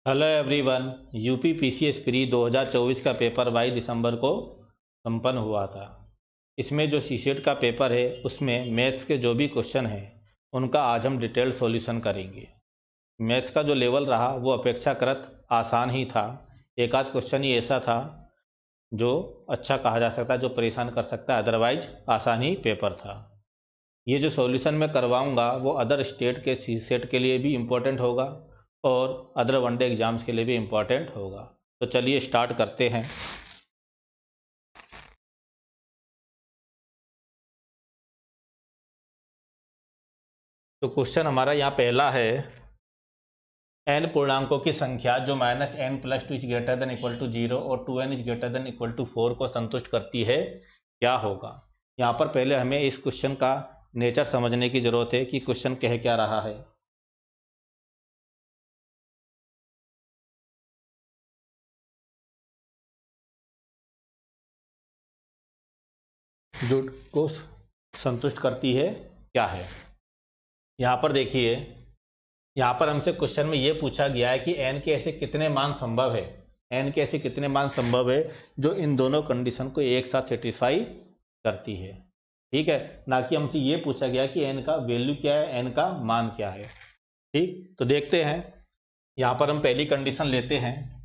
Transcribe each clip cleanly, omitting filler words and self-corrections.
Hello everyone. UP PCS pre 2024 का paper 22 दिसंबर को संपन्न हुआ था। इसमें जो सीसेट का पेपर है उसमें मैथ्स के जो भी क्वेश्चन हैं उनका आज हम डिटेल सॉल्यूशन करेंगे। मैथ्स का जो लेवल रहा वो अपेक्षाकृत आसान ही था। एक आध क्वेश्चन ही ऐसा था जो अच्छा कहा जा सकता है, जो परेशान कर सकता है, अदरवाइज आसान ही पेपर था। ये जो सॉल्यूशन मैं करवाऊंगा वो अदर स्टेट के सीसेट के लिए भी इम्पोर्टेंट होगा और अदर वनडे एग्जाम्स के लिए भी इम्पोर्टेंट होगा। तो चलिए स्टार्ट करते हैं। तो क्वेश्चन हमारा यहाँ पहला है, n पूर्णांकों की संख्या जो -n+2 is greater than equal to 0 और 2n is greater than equal to 4 को संतुष्ट करती है, क्या होगा। यहाँ पर पहले हमें इस क्वेश्चन का नेचर समझने की जरूरत है कि क्वेश्चन कह क्या रहा है। जो को संतुष्ट करती है क्या है। यहाँ पर देखिए, यहाँ पर हमसे क्वेश्चन में ये पूछा गया है कि n के ऐसे कितने मान संभव है, n के ऐसे कितने मान संभव है जो इन दोनों कंडीशन को एक साथ सेटिस्फाई करती है। ठीक है, ना कि हमसे ये पूछा गया कि n का वैल्यू क्या है, n का मान क्या है। ठीक, तो देखते हैं। यहाँ पर हम पहली कंडीशन लेते हैं,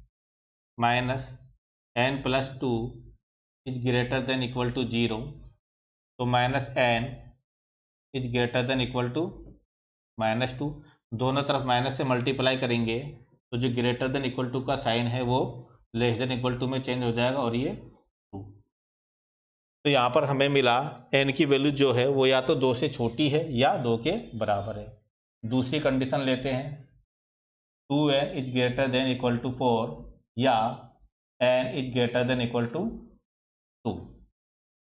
-n+2 is greater than equal to 0। तो -n is greater than equal to -2, दोनों तरफ माइनस से मल्टीप्लाई करेंगे तो जो ग्रेटर देन इक्वल टू का साइन है वो लेस देन इक्वल टू में चेंज हो जाएगा और ये 2। तो यहाँ पर हमें मिला n की वैल्यू जो है वो या तो 2 से छोटी है या 2 के बराबर है। दूसरी कंडीशन लेते हैं, 2n is greater than equal to 4 या n is greater than equal to 2।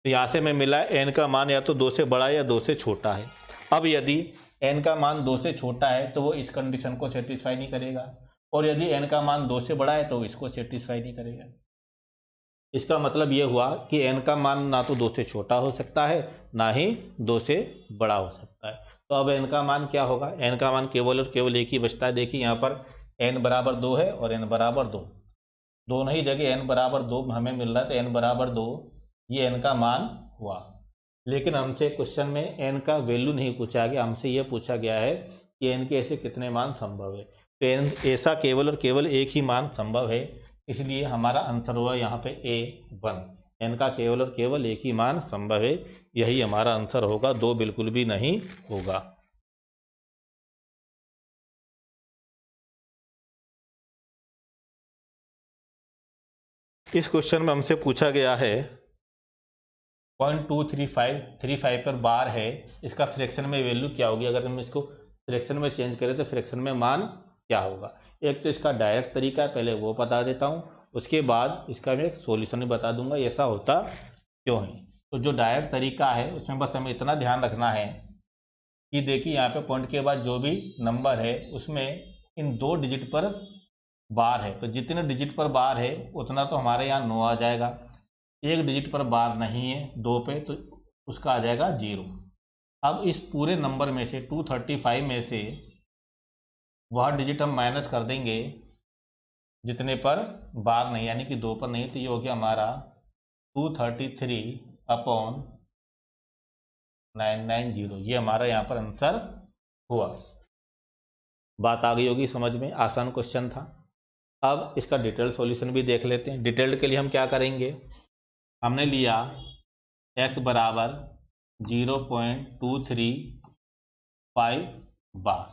तो यहाँ से हमें मिला n का मान या तो 2 से बड़ा या 2 से छोटा है। अब यदि n का मान 2 से छोटा है तो वो इस कंडीशन को सेटिस्फाई नहीं करेगा, और यदि n का मान 2 से बड़ा है तो इसको सेटिस्फाई नहीं करेगा। इसका मतलब ये हुआ कि n का मान ना तो 2 से छोटा हो सकता है ना ही 2 से बड़ा हो सकता है। तो अब n का मान क्या होगा, n का मान केवल और केवल एक ही बचता है। देखिए यहाँ पर n बराबर 2 है और n बराबर 2, दोनों ही जगह n बराबर 2 हमें मिल रहा है, तो n बराबर 2 ये n का मान हुआ। लेकिन हमसे क्वेश्चन में n का वैल्यू नहीं पूछा गया, हमसे यह पूछा गया है कि n के ऐसे कितने मान संभव है। तो n ऐसा केवल और केवल एक ही मान संभव है, इसलिए हमारा आंसर हुआ यहाँ पे A1। n का केवल और केवल एक ही मान संभव है, यही हमारा आंसर होगा, दो बिल्कुल भी नहीं होगा। इस क्वेश्चन में हमसे पूछा गया है 0.235 पर बार है, इसका फ्रैक्शन में वैल्यू क्या होगी। अगर हम इसको फ्रैक्शन में चेंज करें तो फ्रैक्शन में मान क्या होगा। एक तो इसका डायरेक्ट तरीका है, पहले वो बता देता हूँ, उसके बाद इसका मैं एक सॉल्यूशन भी बता दूंगा ऐसा होता क्यों है। तो जो डायरेक्ट तरीका है उसमें बस हमें इतना ध्यान रखना है कि देखिए यहाँ पे पॉइंट के बाद जो भी नंबर है उसमें इन 2 डिजिट पर बार है, तो जितने डिजिट पर बार है उतना तो हमारे यहाँ 9 आ जाएगा। एक डिजिट पर बार नहीं है 2 पे, तो उसका आ जाएगा 0। अब इस पूरे नंबर में से 235 में से वह डिजिट हम माइनस कर देंगे जितने पर बार नहीं, यानी कि 2 पर नहीं, तो ये हो गया हमारा 233/990। ये हमारा यहाँ पर आंसर हुआ। बात आ गई होगी समझ में, आसान क्वेश्चन था। अब इसका डिटेल सॉल्यूशन भी देख लेते हैं। डिटेल्ड के लिए हम क्या करेंगे, हमने लिया x बराबर 0.235 बार।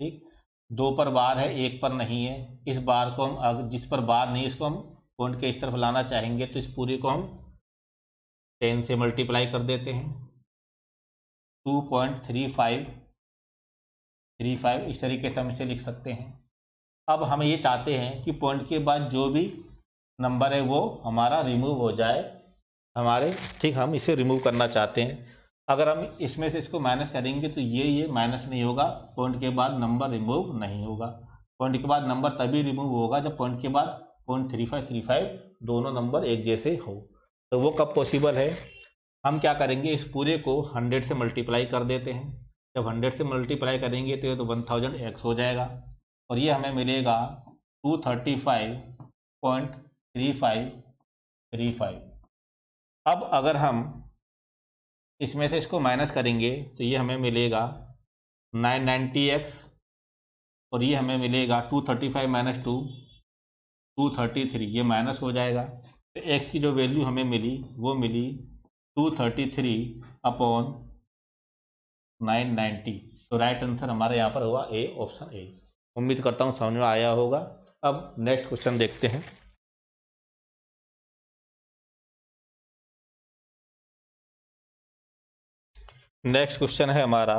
ठीक, 2 पर बार है 1 पर नहीं है। इस बार को हम जिस पर बार नहीं इसको हम पॉइंट के इस तरफ लाना चाहेंगे, तो इस पूरे को हम 10 से मल्टीप्लाई कर देते हैं। 2.35 इस तरीके से हम इसे लिख सकते हैं। अब हम ये चाहते हैं कि पॉइंट के बाद जो भी नंबर है वो हमारा रिमूव हो जाए हमारे। ठीक, हम इसे रिमूव करना चाहते हैं। अगर हम इसमें से इसको माइनस करेंगे तो ये माइनस नहीं होगा, पॉइंट के बाद नंबर रिमूव नहीं होगा। पॉइंट के बाद नंबर तभी रिमूव होगा जब पॉइंट के बाद 0.3535 दोनों नंबर एक जैसे हो। तो वो कब पॉसिबल है, हम क्या करेंगे, इस पूरे को 100 से मल्टीप्लाई कर देते हैं। जब 100 से मल्टीप्लाई करेंगे तो ये तो 1000x हो जाएगा, और ये हमें मिलेगा 235.3535। अब अगर हम इसमें से इसको माइनस करेंगे तो ये हमें मिलेगा 990x और ये हमें मिलेगा 235 माइनस 233, ये माइनस हो जाएगा। तो x की जो वैल्यू हमें मिली वो मिली 233/990। तो राइट आंसर हमारा यहाँ पर हुआ ए, ऑप्शन ए। उम्मीद करता हूँ समझ में आया होगा। अब नेक्स्ट क्वेश्चन देखते हैं। नेक्स्ट क्वेश्चन है हमारा,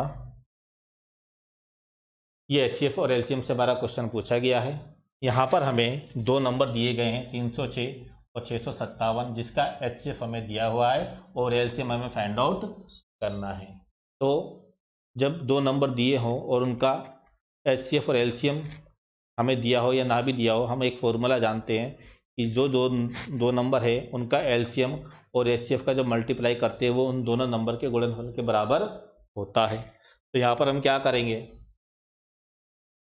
ये एचसीएफ और एलसीएम से हमारा क्वेश्चन पूछा गया है। यहाँ पर हमें दो नंबर दिए गए हैं 306 और 657, जिसका एचसीएफ हमें दिया हुआ है और एलसीएम हमें फाइंड आउट करना है। तो जब दो नंबर दिए हों और उनका एचसीएफ और एलसीएम हमें दिया हो या ना भी दिया हो, हम एक फॉर्मूला जानते हैं कि जो दो नंबर है उनका एलसीएम और एचसीएफ का जब मल्टीप्लाई करते हैं वो उन दोनों नंबर के गुणनफल के बराबर होता है। तो यहाँ पर हम क्या करेंगे,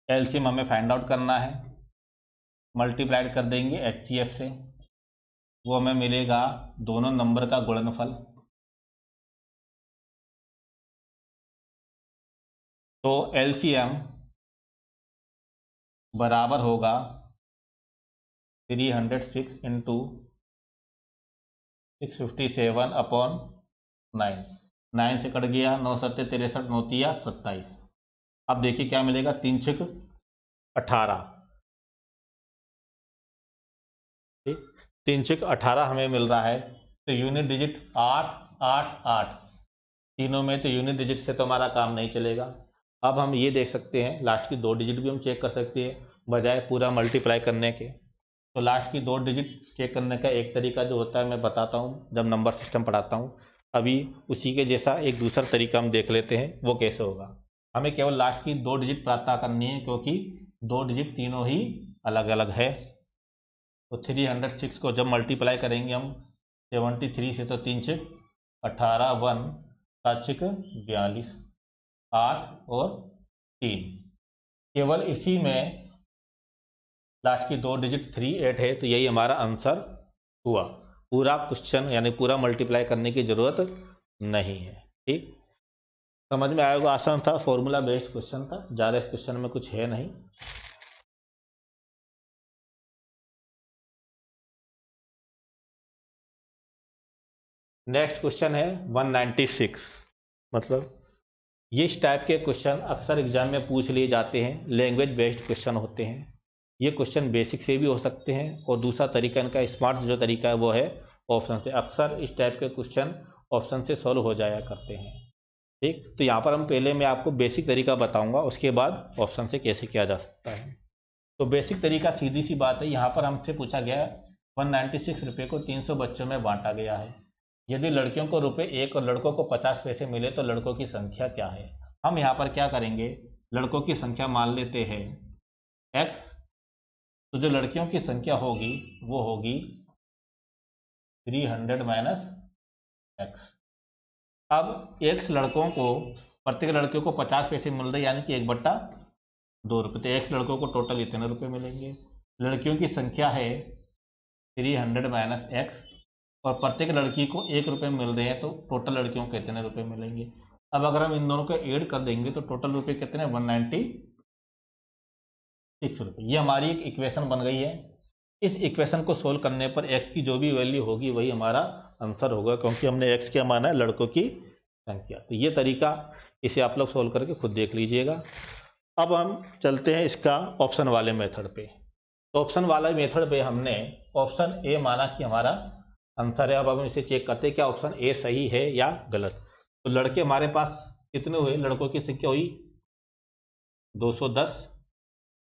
एलसीएम हमें फाइंड आउट करना है, मल्टीप्लाइड कर देंगे एचसीएफ से, वो हमें मिलेगा दोनों नंबर का गुणनफल। तो एलसीएम बराबर होगा 306 इंटू 657/9। 9 से कट गया, 9 सत्ते 63, 9 तिया 27। अब देखिए क्या मिलेगा, 3 6 18, ठीक, 3 6 18 हमें मिल रहा है। तो यूनिट डिजिट 8 8 8, तीनों में तो यूनिट डिजिट से तो हमारा काम नहीं चलेगा। अब हम ये देख सकते हैं लास्ट की दो डिजिट भी हम चेक कर सकते हैं बजाय पूरा मल्टीप्लाई करने के। तो लास्ट की दो डिजिट चेक करने का एक तरीका जो होता है मैं बताता हूँ जब नंबर सिस्टम पढ़ाता हूँ। अभी उसी के जैसा एक दूसरा तरीका हम देख लेते हैं वो कैसे होगा। हमें केवल लास्ट की दो डिजिट पता करनी है क्योंकि दो डिजिट तीनों ही अलग अलग है। तो 306 को जब मल्टीप्लाई करेंगे हम 73 से, तो 3 6 18, 1 7 6 42, 8 और 3, केवल इसी में लास्ट की दो डिजिट 3 8 है। तो यही हमारा आंसर हुआ। पूरा क्वेश्चन यानी पूरा मल्टीप्लाई करने की जरूरत नहीं है। ठीक, समझ में आएगा, आसान था, फॉर्मूला बेस्ड क्वेश्चन था, ज़्यादा इस क्वेश्चन में कुछ है नहीं। नेक्स्ट क्वेश्चन है 196। मतलब ये इस टाइप के क्वेश्चन अक्सर एग्जाम में पूछ लिए जाते हैं, लैंग्वेज बेस्ड क्वेश्चन होते हैं। ये क्वेश्चन बेसिक से भी हो सकते हैं और दूसरा तरीका इनका स्मार्ट जो तरीका है वो है ऑप्शन से। अक्सर इस टाइप के क्वेश्चन ऑप्शन से सॉल्व हो जाया करते हैं। ठीक, तो यहाँ पर हम पहले मैं आपको बेसिक तरीका बताऊंगा, उसके बाद ऑप्शन से कैसे किया जा सकता है। तो बेसिक तरीका सीधी सी बात है, यहाँ पर हमसे पूछा गया 196 रुपये को 300 बच्चों में बांटा गया है। यदि लड़कियों को रुपये 1 और लड़कों को 50 पैसे मिले तो लड़कों की संख्या क्या है। हम यहाँ पर क्या करेंगे, लड़कों की संख्या मान लेते हैं x, तो जो लड़कियों की संख्या होगी वो होगी 300 माइनस x। अब x लड़कों को, प्रत्येक लड़के को 50 पैसे मिल रहे यानी कि 1/2 रुपये, तो x लड़कों को टोटल इतने रुपये मिलेंगे। लड़कियों की संख्या है 300 माइनस x और प्रत्येक लड़की को 1 रुपये मिल रहे हैं, तो टोटल लड़कियों को कितने रुपये मिलेंगे। अब अगर हम इन दोनों को ऐड कर देंगे तो टोटल रुपये कितने, 196 रुपये। ये हमारी एक इक्वेशन बन गई है। इस इक्वेशन को सोल्व करने पर x की जो भी वैल्यू होगी वही हमारा आंसर होगा, क्योंकि हमने x क्या माना है, लड़कों की संख्या। तो ये तरीका, इसे आप लोग सोल्व करके खुद देख लीजिएगा। अब हम चलते हैं इसका ऑप्शन वाले मेथड पे। तो ऑप्शन वाले मेथड पे हमने ऑप्शन ए माना कि हमारा आंसर है। अब हम इसे चेक करते हैं क्या ऑप्शन ए सही है या गलत। तो लड़के हमारे पास कितने हुए, लड़कों की संख्या हुई 210।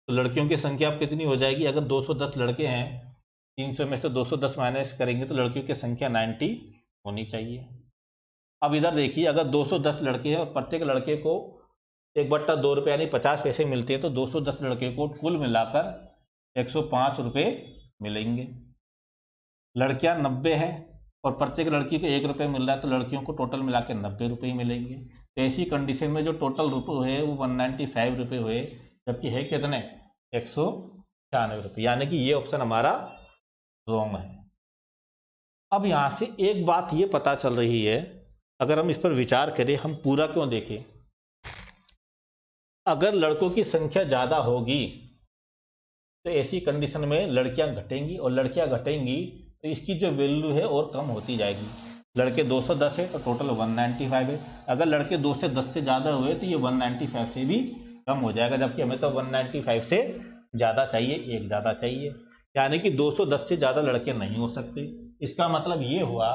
तो लड़कियों की संख्या अब कितनी हो जाएगी, अगर 210 लड़के हैं, 300 में से 210 माइनस करेंगे तो लड़कियों की संख्या 90 होनी चाहिए। अब इधर देखिए, अगर 210 लड़के हैं और प्रत्येक लड़के को 1/2 रुपये यानी 50 पैसे मिलते हैं, तो 210 लड़के को कुल मिलाकर 105 रुपये मिलेंगे। लड़कियां 90 है और प्रत्येक लड़की को 1 रुपये मिल रहा है, तो लड़कियों को टोटल मिला के 90 रुपये मिलेंगे। तो ऐसी कंडीशन में जो टोटल रुपये हुए वो 195 रुपये हुए, जबकि है कितने, 105। 96 रुपये, यानी कि ये ऑप्शन हमारा रॉन्ग है। अब यहां से एक बात ये पता चल रही है, अगर हम इस पर विचार करें, हम पूरा क्यों देखें, अगर लड़कों की संख्या ज्यादा होगी तो ऐसी कंडीशन में लड़कियां घटेंगी, और लड़कियां घटेंगी तो इसकी जो वैल्यू है और कम होती जाएगी। लड़के 210 है तो टोटल 195 है, अगर लड़के 2 से 10 से ज्यादा हुए तो ये 195 से भी कम हो जाएगा, जबकि हमें तो 195 से ज्यादा चाहिए, एक ज्यादा चाहिए, यानी कि 210 से ज्यादा लड़के नहीं हो सकते। इसका मतलब ये हुआ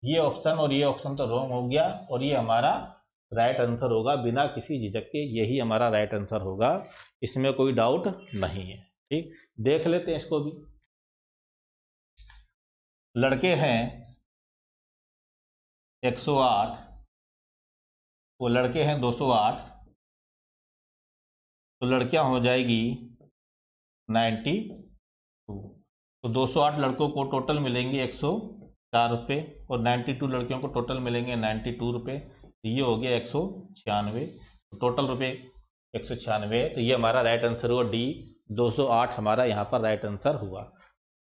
ये ऑप्शन और ये ऑप्शन तो रॉन्ग हो गया, और ये हमारा राइट आंसर होगा बिना किसी झिझक के, यही हमारा राइट आंसर होगा, इसमें कोई डाउट नहीं है। ठीक, देख लेते हैं इसको भी। लड़के हैं 108, वो लड़के हैं 208, तो लड़कियां हो जाएगी 92, तो 208 लड़कों को टोटल मिलेंगे 104 रुपये, और 92 लड़कियों को टोटल मिलेंगे 92 रुपये, तो ये हो गया 196, तो टोटल रुपये 196 है, तो ये हमारा राइट आंसर हुआ डी, 208 हमारा यहाँ पर राइट आंसर हुआ।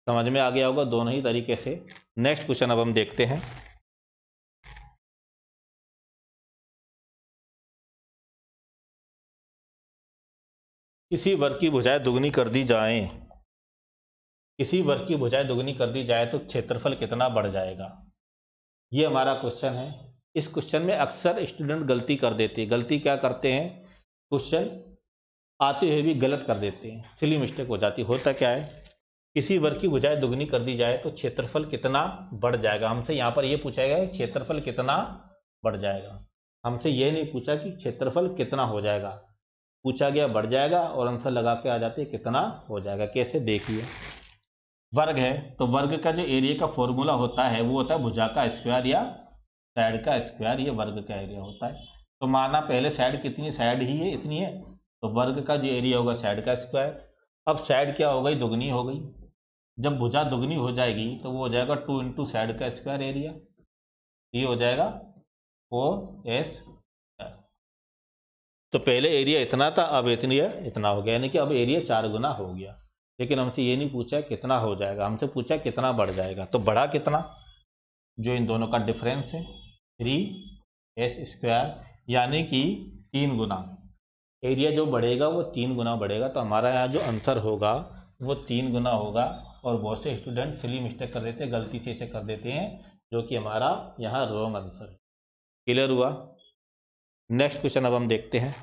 समझ में आ गया होगा दोनों ही तरीके से। नेक्स्ट क्वेश्चन अब हम देखते हैं। किसी वर्ग की भुजाएं दुगनी कर दी जाए, किसी वर्ग की भुजाएं दुगनी कर दी जाए तो क्षेत्रफल कितना बढ़ जाएगा, ये हमारा क्वेश्चन है। इस क्वेश्चन में अक्सर स्टूडेंट गलती कर देते हैं। गलती क्या करते हैं, क्वेश्चन आते हुए भी गलत कर देते हैं, सिली मिस्टेक हो जाती है। होता क्या है, किसी वर्ग की भुजाएं दुगनी कर दी जाए तो क्षेत्रफल कितना बढ़ जाएगा, हमसे यहाँ पर यह पूछा गया कि क्षेत्रफल कितना बढ़ जाएगा, हमसे यह नहीं पूछा कि क्षेत्रफल कितना हो जाएगा, पूछा गया बढ़ जाएगा, और आंसर लगा के आ जाते कितना हो जाएगा। कैसे, देखिए, वर्ग है तो वर्ग का जो एरिया का फॉर्मूला होता है वो होता है भुजा का स्क्वायर या साइड का स्क्वायर, ये वर्ग का एरिया होता है। तो माना पहले साइड कितनी, साइड ही है इतनी है, तो वर्ग का जो एरिया होगा साइड का स्क्वायर। अब साइड क्या हो गई, दुगनी हो गई, जब भुजा दुगनी हो जाएगी तो वो हो जाएगा 2 इंटू साइड का स्क्वायर एरिया, ये हो जाएगा 4s। तो पहले एरिया इतना था, अब इतना हो गया, यानी कि अब एरिया 4 गुना हो गया। लेकिन हमसे ये नहीं पूछा कितना हो जाएगा, हमसे पूछा कितना बढ़ जाएगा। तो बढ़ा कितना, जो इन दोनों का डिफरेंस है 3s स्क्वायर, यानी कि 3 गुना एरिया जो बढ़ेगा वो 3 गुना बढ़ेगा। तो हमारा यहाँ जो आंसर होगा वो 3 गुना होगा। और बहुत से स्टूडेंट सिली मिस्टेक कर देते हैं, गलती से इसे कर देते हैं, जो कि हमारा यहाँ रॉन्ग आंसर है। क्लियर हुआ। नेक्स्ट क्वेश्चन अब हम देखते हैं।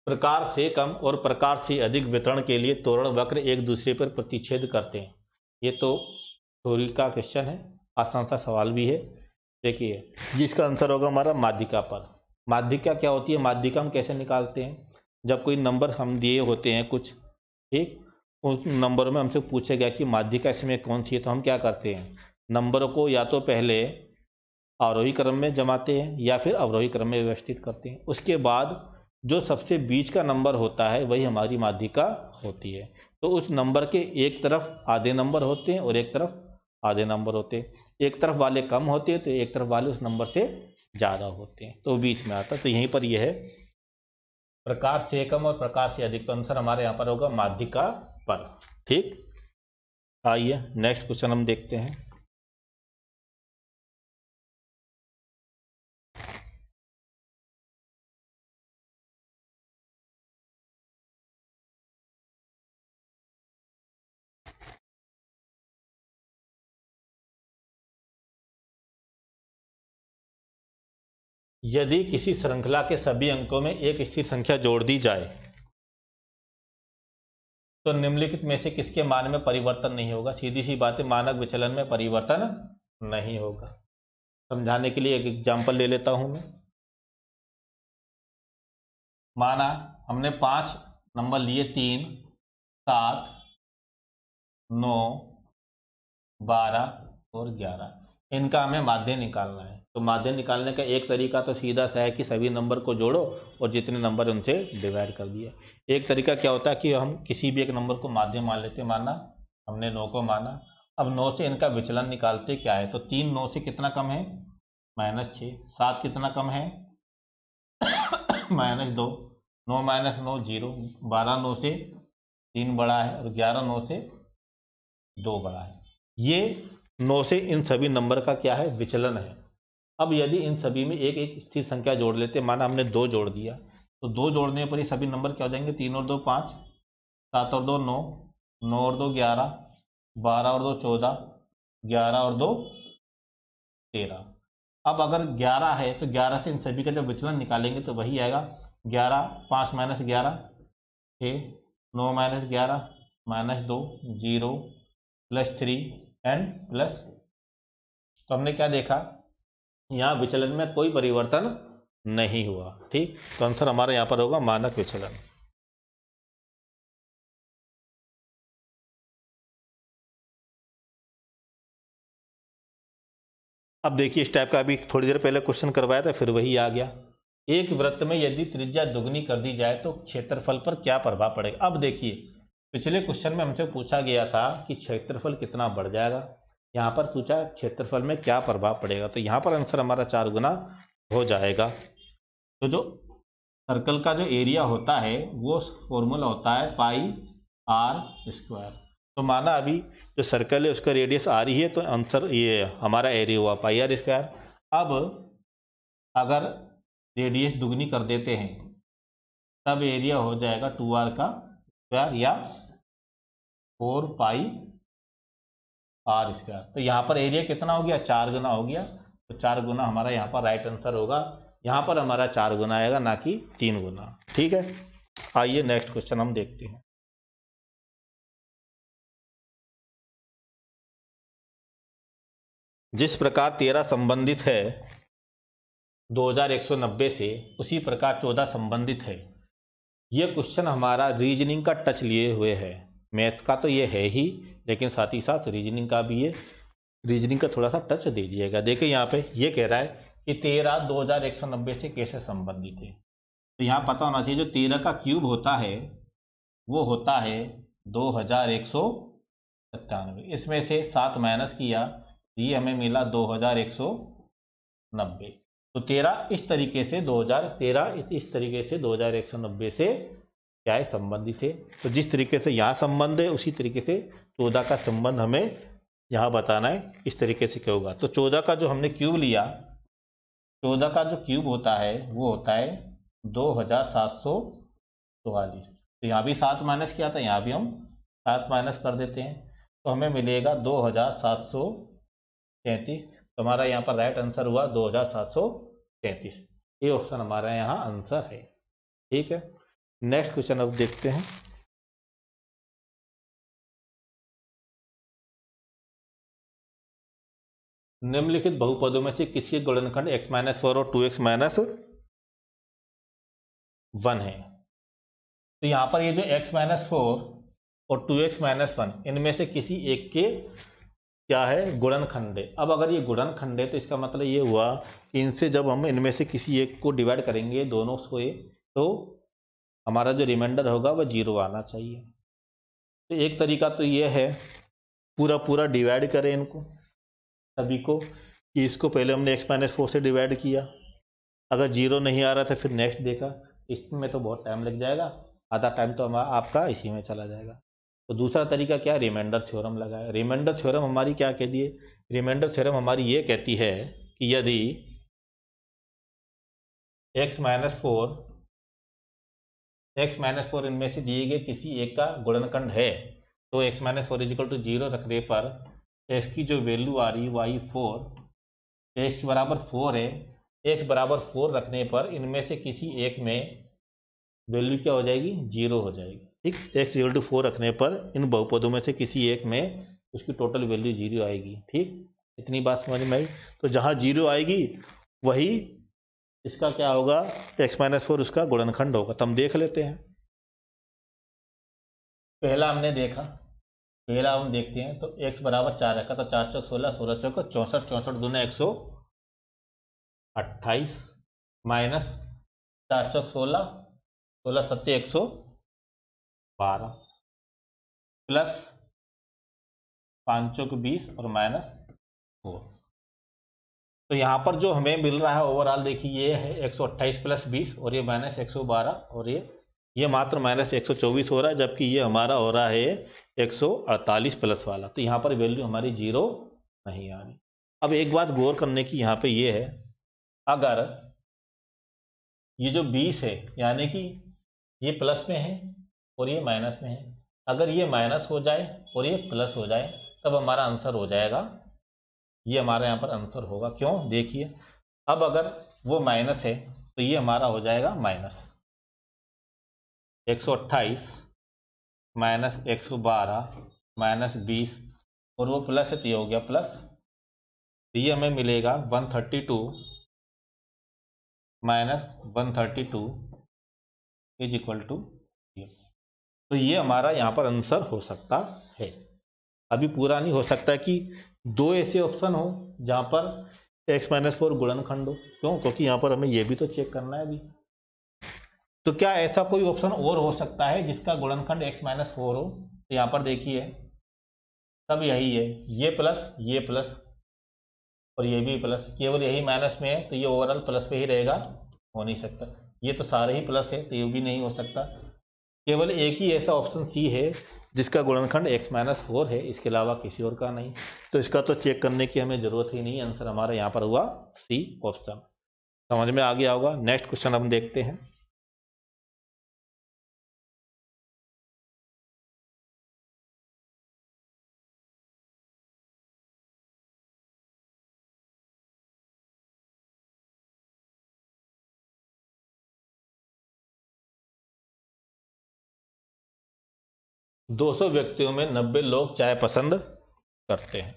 प्रकार से कम और प्रकार से अधिक वितरण के लिए त्वरण वक्र एक दूसरे पर प्रतिच्छेद करते हैं। ये तो थ्योरी का क्वेश्चन है, आसान सा सवाल भी है। देखिए, जिसका आंसर होगा हमारा माध्यिका पर। माध्यिका क्या होती है, माध्यिका हम कैसे निकालते हैं, जब कोई नंबर हम दिए होते हैं कुछ, ठीक, उस नंबरों में हमसे पूछा गया कि माध्यिका इसमें कौन सी है, तो हम क्या करते हैं, नंबरों को या तो पहले आरोही क्रम में जमाते हैं या फिर अवरोही क्रम में व्यवस्थित करते हैं। उसके बाद जो सबसे बीच का नंबर होता है वही हमारी माध्यिका होती है। तो उस नंबर के एक तरफ आधे नंबर होते हैं और एक तरफ आधे नंबर होते हैं, एक तरफ वाले कम होते हैं तो एक तरफ वाले उस नंबर से ज़्यादा होते हैं, तो बीच में आता है। तो यहीं पर यह है प्रकार से कम और प्रकार से अधिक, तो आंसर हमारे यहाँ पर होगा माध्यिका पर। ठीक, आइए नेक्स्ट क्वेश्चन हम देखते हैं। यदि किसी श्रृंखला के सभी अंकों में एक स्थिर संख्या जोड़ दी जाए तो निम्नलिखित में से किसके मान में परिवर्तन नहीं होगा। सीधी सी बात है, मानक विचलन में परिवर्तन नहीं होगा। समझाने के लिए एक एग्जांपल ले लेता हूं मैं। माना हमने 5 नंबर लिए, 3, 7, 9, 12 और 11, इनका हमें माध्य निकालना है। तो माध्य निकालने का एक तरीका तो सीधा सा है कि सभी नंबर को जोड़ो और जितने नंबर उनसे डिवाइड कर दिया। एक तरीका क्या होता है कि हम किसी भी एक नंबर को माध्य मान लेते हैं। माना हमने 9 को माना अब 9 से इनका विचलन निकालते क्या है, तो 3 9 से कितना कम है, -6, 7 कितना कम है, -2, 9 -9 0, 12 9 से 3 बड़ा है और 11 9 से 2 बड़ा है। ये 9 से इन सभी नंबर का क्या है, विचलन है। अब यदि इन सभी में एक एक स्थिर संख्या जोड़ लेते, माना हमने 2 जोड़ दिया, तो 2 जोड़ने पर ये सभी नंबर क्या हो जाएंगे, 3 और 2 5, 7 और 2 9, 9 और 2 11, 12 और 2 14, 11 और 2 13। अब अगर 11 है तो 11 से इन सभी का जब विचलन निकालेंगे तो वही आएगा 11, 5 -11 6, 9 -11 -2 0 +3 एंड प्लस। तो हमने क्या देखा, यहाँ विचलन में कोई परिवर्तन नहीं हुआ। ठीक, तो आंसर हमारा यहाँ पर होगा मानक विचलन। अब देखिए इस टाइप का अभी थोड़ी देर पहले क्वेश्चन करवाया था, फिर वही आ गया। एक वृत्त में यदि त्रिज्या दुगनी कर दी जाए तो क्षेत्रफल पर क्या प्रभाव पड़ेगा। अब देखिए पिछले क्वेश्चन में हमसे पूछा गया था कि क्षेत्रफल कितना बढ़ जाएगा, यहाँ पर पूछा क्षेत्रफल में क्या प्रभाव पड़ेगा, तो यहाँ पर आंसर हमारा 4 गुना हो जाएगा। तो जो सर्कल का जो एरिया होता है वो फॉर्मूला होता है πr²। तो माना अभी जो सर्कल है उसका रेडियस r ही है, तो आंसर ये हमारा एरिया हुआ πr²। अब अगर रेडियस दुगनी कर देते हैं तब एरिया हो जाएगा 2r का स्क्वायर या 4πr²। तो यहाँ पर एरिया कितना हो गया, 4 गुना हो गया। तो 4 गुना हमारा यहाँ पर राइट आंसर होगा। यहाँ पर हमारा 4 गुना आएगा, ना कि 3 गुना। ठीक है, आइए नेक्स्ट क्वेश्चन हम देखते हैं। जिस प्रकार 13 संबंधित है 2190 से, उसी प्रकार 14 संबंधित है। ये क्वेश्चन हमारा रीजनिंग का टच लिए हुए है। मैथ का तो ये है ही, लेकिन साथ ही साथ रीजनिंग का भी, ये रीजनिंग का थोड़ा सा टच दे दिएगा। देखिए यहाँ पे ये कह रहा है कि 13 2190 से कैसे संबंधित है। तो यहाँ पता होना चाहिए जो 13 का क्यूब होता है वो होता है 2197। इसमें से 7 माइनस किया, ये हमें मिला 2190। तो 13 इस तरीके से 2190 से क्या है, संबंधित है। तो जिस तरीके से यहाँ संबंध है उसी तरीके से 14 का संबंध हमें यहाँ बताना है, इस तरीके से क्या होगा। तो 14 का जो हमने क्यूब लिया, 14 का जो क्यूब होता है वो होता है 2744। तो यहाँ भी 7 माइनस किया था, यहाँ भी हम 7 माइनस कर देते हैं, तो हमें मिलेगा 2733। तो हमारा यहाँ पर राइट आंसर हुआ 2733। ये ऑप्शन हमारा यहाँ आंसर है। ठीक है, नेक्स्ट क्वेश्चन अब देखते हैं। निम्नलिखित बहुपदों में से किसी गुणनखंड x-4 और 2x - 1 है। तो यहाँ पर ये जो x-4 और 2x - 1 इनमें से किसी एक के क्या है, गुणनखंड है। अब अगर ये गुणनखंड है तो इसका मतलब ये हुआ कि इनसे जब हम इनमें से किसी एक को डिवाइड करेंगे, दोनों को, तो हमारा जो रिमाइंडर होगा वह 0 आना चाहिए। तो एक तरीका तो ये है पूरा पूरा डिवाइड करें इनको सभी को, कि इसको पहले हमने x-4 से डिवाइड किया, अगर 0 नहीं आ रहा था फिर नेक्स्ट देखा, इसमें तो बहुत टाइम लग जाएगा, आधा टाइम तो हमारा आपका इसी में चला जाएगा। तो दूसरा तरीका क्या है, रिमाइंडर थ्योरम लगाए। रिमाइंडर थ्योरम हमारी क्या कहती है, रिमाइंडर थ्योरम हमारी ये कहती है कि यदि x-4 इनमें से दिए गए किसी एक का गुणनखंड है, तो x-4 = 0 रखने पर x की जो वैल्यू आ रही है वही 4, x बराबर 4 है, x बराबर 4 रखने पर इनमें से किसी एक में वैल्यू क्या हो जाएगी, 0 हो जाएगी। ठीक, x = 4 रखने पर इन बहुपदों में से किसी एक में उसकी टोटल वैल्यू 0 आएगी। ठीक, इतनी बात समझ में आई। तो जहाँ 0 आएगी वही इसका क्या होगा, x-4 उसका गुणनखंड होगा। तो हम देख लेते हैं। पहला हमने देखा, पहला हम देखते हैं। तो x बराबर 4 रखा, तो 4 चौक 16, 16 चौक 64, 64 दूना 128 माइनस 4 चौक 16, 16 सत्ते 112 प्लस 5 चौक 20 और -4। तो यहाँ पर जो हमें मिल रहा है ओवरऑल देखिए ये है 128 + 20 और ये -112 और ये मात्र -124 हो रहा है, जबकि ये हमारा हो रहा है 148 प्लस वाला। तो यहाँ पर वैल्यू हमारी 0 नहीं आ रही। अब एक बात गौर करने की यहाँ पे ये है, अगर ये जो 20 है यानी कि ये प्लस में है और ये माइनस में है, अगर ये माइनस हो जाए और ये प्लस हो जाए तब हमारा आंसर हो जाएगा, ये हमारा यहाँ पर आंसर होगा। क्यों? देखिए, अब अगर वो माइनस है तो ये हमारा हो जाएगा -128 -112 -20 और वो प्लस है तो ये हो गया प्लस, तो ये हमें मिलेगा 132 -132 = ये। तो ये हमारा यहाँ पर आंसर हो सकता है। अभी पूरा नहीं हो सकता कि दो ऐसे ऑप्शन हो जहां पर x-4 गुणनखंड हो। क्यों? क्योंकि यहाँ पर हमें ये भी तो चेक करना है अभी। तो क्या ऐसा कोई ऑप्शन और हो सकता है जिसका गुणनखंड x-4 हो? तो यहाँ पर देखिए सब यही है, ये प्लस और ये भी प्लस, केवल यही माइनस में है तो ये ओवरऑल प्लस पे ही रहेगा, हो नहीं सकता। ये तो सारे ही प्लस है तो ये भी नहीं हो सकता। केवल एक ही ऐसा ऑप्शन सी है जिसका गुणनखंड x-4 है, इसके अलावा किसी और का नहीं। तो इसका तो चेक करने की हमें जरूरत ही नहीं, आंसर हमारा यहाँ पर हुआ सी ऑप्शन। समझ में आ गया होगा। नेक्स्ट क्वेश्चन हम देखते हैं। दो 200 व्यक्तियों में 90 लोग चाय पसंद करते हैं,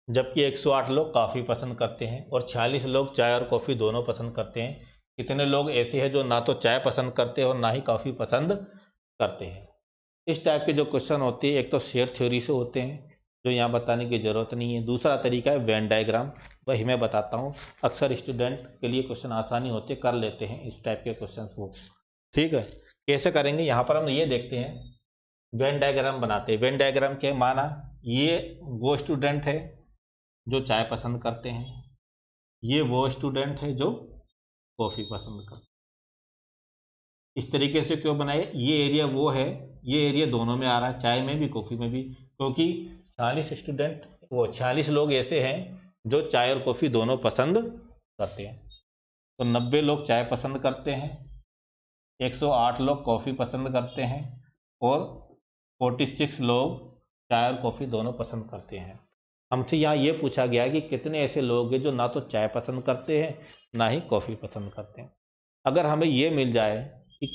जबकि 108 लोग कॉफ़ी पसंद करते हैं और 46 लोग चाय और कॉफ़ी दोनों पसंद करते हैं। कितने लोग ऐसे हैं जो ना तो चाय पसंद करते हैं और ना ही कॉफ़ी पसंद करते हैं? इस टाइप के जो क्वेश्चन होते हैं, एक तो शेयर थ्योरी से होते हैं जो यहाँ बताने की जरूरत नहीं है। दूसरा तरीका है वेन डायग्राम, वही मैं बताता हूँ। अक्सर स्टूडेंट के लिए क्वेश्चन आसानी होते कर लेते हैं इस टाइप के क्वेश्चन वो। ठीक है, कैसे करेंगे? यहाँ पर हम ये देखते हैं, वेन डायग्राम बनाते हैं। वेन डायग्राम क्या माना, ये वो स्टूडेंट है जो चाय पसंद करते हैं, ये वो स्टूडेंट है जो कॉफ़ी पसंद करते हैं। इस तरीके से क्यों बनाए? ये एरिया वो है, ये एरिया दोनों में आ रहा है, चाय में भी कॉफ़ी में भी, क्योंकि 46 लोग ऐसे हैं जो चाय और कॉफ़ी दोनों पसंद करते हैं। तो 90 लोग चाय पसंद करते हैं, 108 लोग कॉफ़ी पसंद करते हैं और 46 लोग चाय और कॉफ़ी दोनों पसंद करते हैं। हमसे यहाँ ये पूछा गया कि कितने ऐसे लोग हैं जो ना तो चाय पसंद करते हैं ना ही कॉफ़ी पसंद करते हैं। अगर हमें ये मिल जाए कि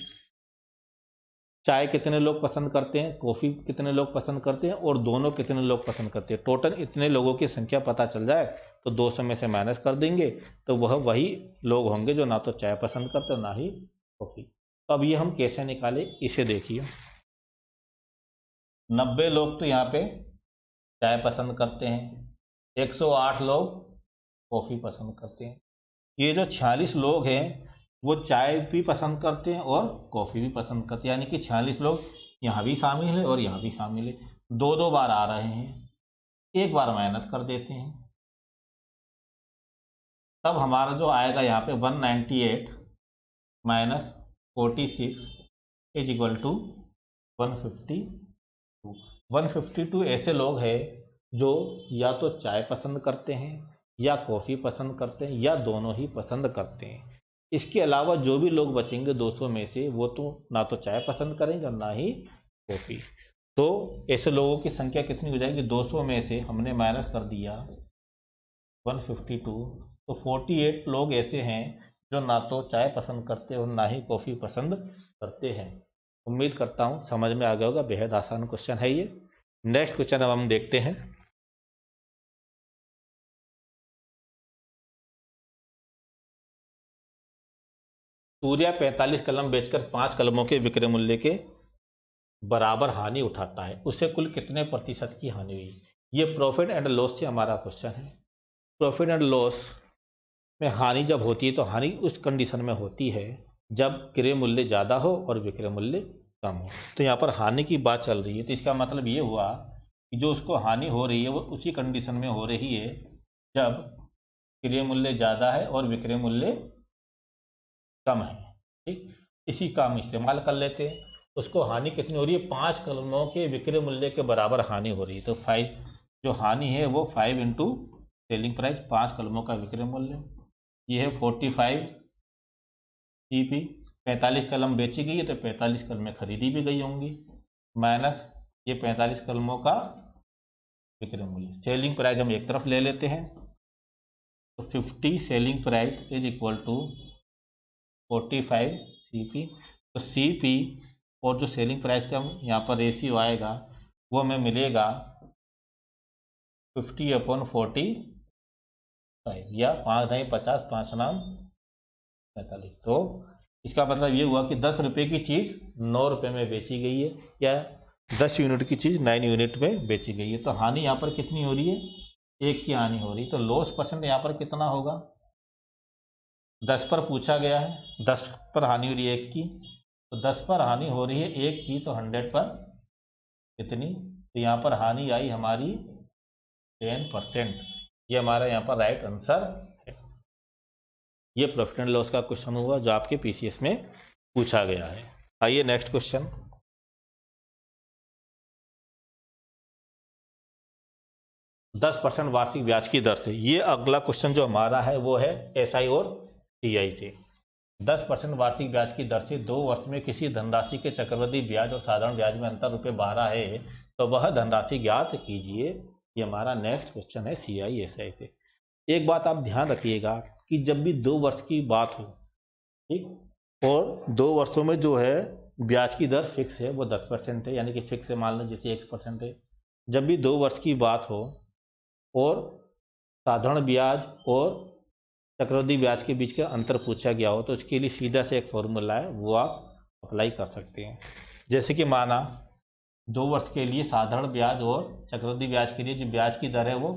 चाय कितने लोग पसंद करते हैं, कॉफ़ी कितने लोग पसंद करते हैं और दोनों कितने लोग पसंद करते हैं, टोटल इतने लोगों की संख्या पता चल जाए तो 200 में से माइनस कर देंगे तो वह वही लोग होंगे जो ना तो चाय पसंद करते ना ही कॉफ़ी। तो अब ये हम कैसे निकालें, इसे देखिए। 90 लोग तो यहाँ पे चाय पसंद करते हैं, 108 लोग कॉफ़ी पसंद करते हैं। ये जो 46 लोग हैं वो चाय भी पसंद करते हैं और कॉफ़ी भी पसंद करते हैं, यानी कि 46 लोग यहाँ भी शामिल है और यहाँ भी शामिल है। दो दो बार आ रहे हैं, एक बार माइनस कर देते हैं, तब हमारा जो आएगा यहाँ पे 198 - 46 = 152। 152 ऐसे लोग हैं जो या तो चाय पसंद करते हैं या कॉफ़ी पसंद करते हैं या दोनों ही पसंद करते हैं। इसके अलावा जो भी लोग बचेंगे 200 में से, वो तो ना तो चाय पसंद करेंगे और ना ही कॉफ़ी। तो ऐसे लोगों की संख्या कितनी हो जाएगी? 200 में से हमने माइनस कर दिया 152, तो 48 लोग ऐसे हैं जो ना तो चाय पसंद करते और ना ही कॉफ़ी पसंद करते हैं। उम्मीद करता हूँ समझ में आ गया होगा। बेहद आसान क्वेश्चन है ये। नेक्स्ट क्वेश्चन अब हम देखते हैं। सूर्या 45 कलम बेचकर 5 कलमों के विक्रय मूल्य के बराबर हानि उठाता है, उससे कुल कितने प्रतिशत की हानि हुई? ये प्रॉफिट एंड लॉस से हमारा क्वेश्चन है। प्रॉफिट एंड लॉस में हानि जब होती है तो हानि उस कंडीशन में होती है जब क्रय मूल्य ज़्यादा हो और विक्रय मूल्य कम हो। तो यहाँ पर हानि की बात चल रही है, तो इसका मतलब ये हुआ कि जो उसको हानि हो रही है वो उसी कंडीशन में हो रही है जब क्रय मूल्य ज़्यादा है और विक्रय मूल्य कम है। ठीक, इसी का हम इस्तेमाल कर लेते हैं। उसको हानि कितनी हो रही है, 5 कलमों के विक्रय मूल्य के बराबर हानि हो रही है। तो 5 जो हानि है वो 5 इंटू सेलिंग प्राइस, 5 कलमों का विक्रय मूल्य, ये है 45 CP। 45 कलम बेची गई है तो 45 कलमें खरीदी भी गई होंगी, माइनस ये 45 कलमों का विक्रय मूल्य। सेलिंग प्राइस हम एक तरफ ले लेते हैं, तो 50 selling price is equal to 45 CP। तो CP और जो सेलिंग प्राइस का यहाँ पर रेशियो आएगा वो हमें मिलेगा 50/45 या 5 × 50 5 नाम 45। तो इसका मतलब ये हुआ कि 10 रुपये की चीज़ 9 रुपये में बेची गई है, या 10 यूनिट की चीज़ 9 यूनिट में बेची गई है। तो हानि यहाँ पर कितनी हो रही है, 1 की हानि हो रही है। तो लॉस परसेंट यहाँ पर कितना होगा, 10 पर पूछा गया है, 10 पर हानि हो रही है 1 की, तो 10 पर हानि हो रही है 1 की, तो 100 पर कितनी, तो यहाँ पर हानि आई हमारी 10%। ये हमारा यहाँ पर राइट आंसर है। ये प्रॉफिट एंड लॉस का क्वेश्चन हुआ जो आपके PCS में पूछा गया है। आइए नेक्स्ट क्वेश्चन। दस % वार्षिक ब्याज की दर से, ये अगला क्वेश्चन जो हमारा है वो है SI और CI से। 10% वार्षिक ब्याज की दर से 2 वर्ष में किसी धनराशि के चक्रवृद्धि ब्याज और साधारण ब्याज में अंतर ₹12 है, तो वह धनराशि ज्ञात कीजिए। ये हमारा नेक्स्ट क्वेश्चन है CI SI से। एक बात आप ध्यान रखिएगा कि जब भी 2 वर्ष की बात हो, ठीक, और 2 वर्षों में जो है ब्याज की दर फिक्स है, वो 10% है, यानी कि फिक्स है, मान लो जैसे 1% है। जब भी 2 वर्ष की बात हो और साधारण ब्याज और चक्रवृद्धि ब्याज के बीच का अंतर पूछा गया हो, तो उसके लिए सीधा से एक फॉर्मूला है, वो आप अप्लाई कर सकते हैं। जैसे कि माना 2 वर्ष के लिए साधारण ब्याज और चक्रवृद्धि ब्याज के लिए जो ब्याज की दर है वो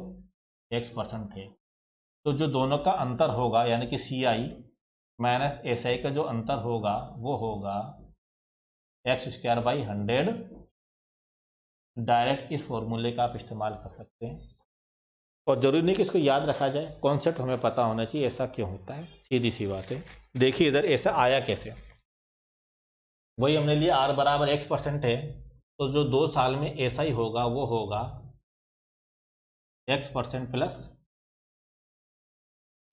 X% है, तो जो दोनों का अंतर होगा, यानी कि CI माइनस SI का जो अंतर होगा वो होगा x²/100। डायरेक्ट इस फॉर्मूले का आप इस्तेमाल कर सकते हैं, और जरूरी नहीं कि इसको याद रखा जाए, कॉन्सेप्ट हमें पता होना चाहिए ऐसा क्यों होता है। सीधी सी बात है। देखिए इधर ऐसा आया कैसे, वही हमने लिया R बराबर X% है, तो जो 2 साल में SI होगा वो होगा X% प्लस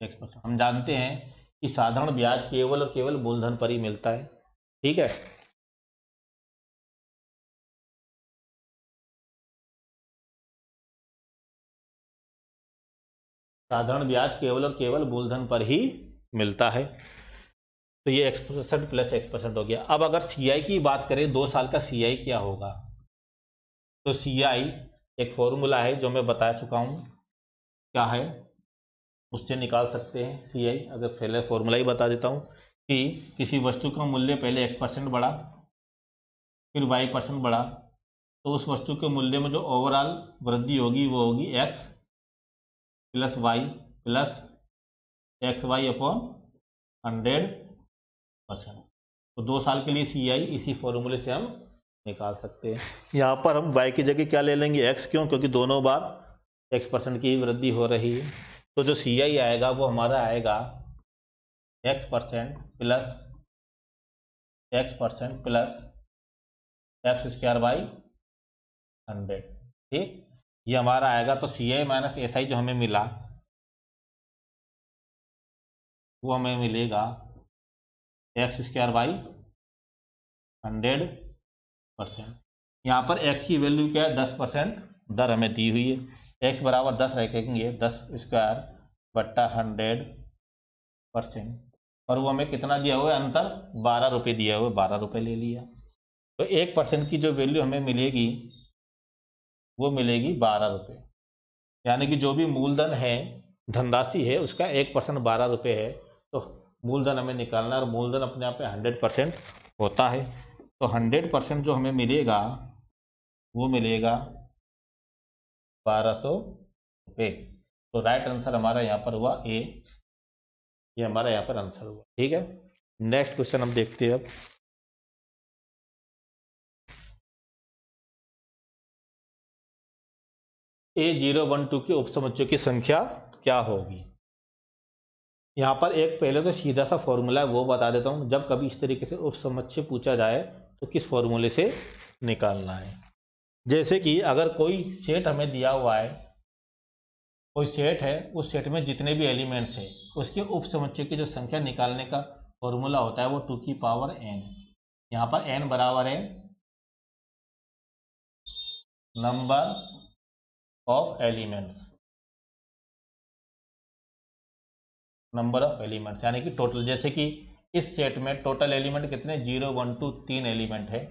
X%। हम जानते हैं कि साधारण ब्याज केवल और केवल मूलधन पर ही मिलता है, ठीक है। साधारण ब्याज केवल और केवल मूलधन पर ही मिलता है, तो ये X% प्लस X% हो गया। अब अगर CI की बात करें, 2 साल का CI क्या होगा, तो CI एक फॉर्मूला है जो मैं बता चुका हूं, क्या है, उससे निकाल सकते हैं CI। अगर पहले फॉर्मूला ही बता देता हूं कि किसी वस्तु का मूल्य पहले X% बढ़ा, फिर Y% बढ़ा, तो उस वस्तु के मूल्य में जो ओवरऑल वृद्धि होगी वो होगी X plus Y plus XY/100%। तो 2 साल के लिए CI इसी फॉर्मूले से हम निकाल सकते हैं। यहाँ पर हम Y की जगह क्या ले लेंगे, X, क्यों, क्योंकि दोनों बार X% की वृद्धि हो रही है। तो जो CI आएगा वो हमारा आएगा X% प्लस X²/100, ठीक, ये हमारा आएगा। तो CI माइनस SI जो हमें मिला वो हमें मिलेगा X²/100%। यहाँ पर X की वैल्यू क्या है, 10% दर हमें दी हुई है। X बराबर 10 रखेंगे, 10²/100%, और वो हमें कितना दिया हुआ है, अंतर 12 रुपये दिया हुआ है, 12 रुपये ले लिया। तो 1% की जो वैल्यू हमें मिलेगी वो मिलेगी 12 रुपये, यानी कि जो भी मूलधन है, धनराशि है, उसका 1% 12 रुपये है। तो मूलधन हमें निकालना है, और मूलधन अपने आप में 100% होता है। तो 100% जो हमें मिलेगा वो मिलेगा 1200 रुपये। तो राइट आंसर हमारा यहाँ पर हुआ A, ये हमारा यहाँ पर आंसर हुआ, ठीक है। नेक्स्ट क्वेश्चन हम देखते हैं अब। A012 के उपसमुच्चयों की संख्या क्या होगी। यहाँ पर एक पहले तो सीधा सा फॉर्मूला है वो बता देता हूँ। जब कभी इस तरीके से उपसमुच्चय पूछा जाए तो किस फॉर्मूले से निकालना है। जैसे कि अगर कोई सेट हमें दिया हुआ है, कोई सेट है, उस सेट में जितने भी एलिमेंट्स है उसके उपसमुच्चय की जो संख्या निकालने का फॉर्मूला होता है वो 2 की पावर n। यहाँ पर n बराबर है number of elements, number of elements यानी कि टोटल। जैसे कि इस सेट में टोटल एलिमेंट कितने 0 1 2 3 एलिमेंट है,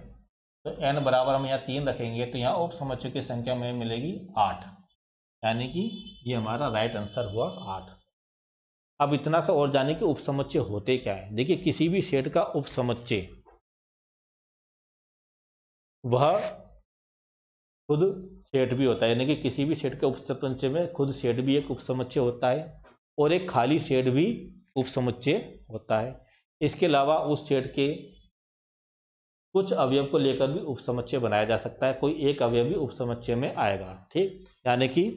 तो n बराबर हम यहाँ 3 रखेंगे तो यहाँ उपसमुच्चय की संख्या में मिलेगी 8, यानी कि ये हमारा राइट आंसर हुआ 8। अब इतना सा और जाने कि उपसमुच्चय होते क्या है। देखिए किसी भी सेट का उपसमुच्चय वह खुद सेट भी होता है, यानी कि किसी भी सेट के उपसमुच्चय में खुद सेट भी एक उपसमुच्चय होता है और एक खाली सेट भी उपसमुच्चय होता है। इसके अलावा उस सेट के कुछ अवयव को लेकर भी उपसमुच्चय बनाया जा सकता है, कोई एक अवयव भी उपसमुच्चय में आएगा। ठीक, यानी कि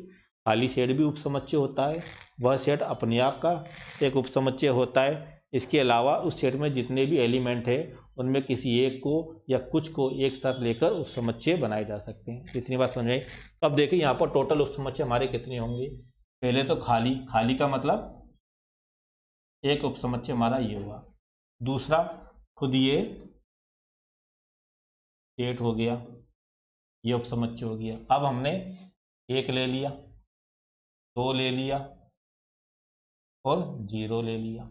खाली सेट भी उपसमुच्चय होता है, वह सेट अपने आप का एक उपसमुच्चय होता है। इसके अलावा उस सेट में जितने भी एलिमेंट है उनमें किसी एक को या कुछ को एक साथ लेकर उपसमुच्चय बनाए जा सकते हैं। इतनी बात समझ आई। अब देखिए यहाँ पर टोटल उपसमुच्चय हमारे कितने होंगे। पहले तो खाली, खाली का मतलब एक उपसमुच्चय हमारा ये हुआ। दूसरा खुद ये सेट हो गया, ये उपसमुच्चय हो गया। अब हमने एक ले लिया, दो ले लिया और 0 ले लिया।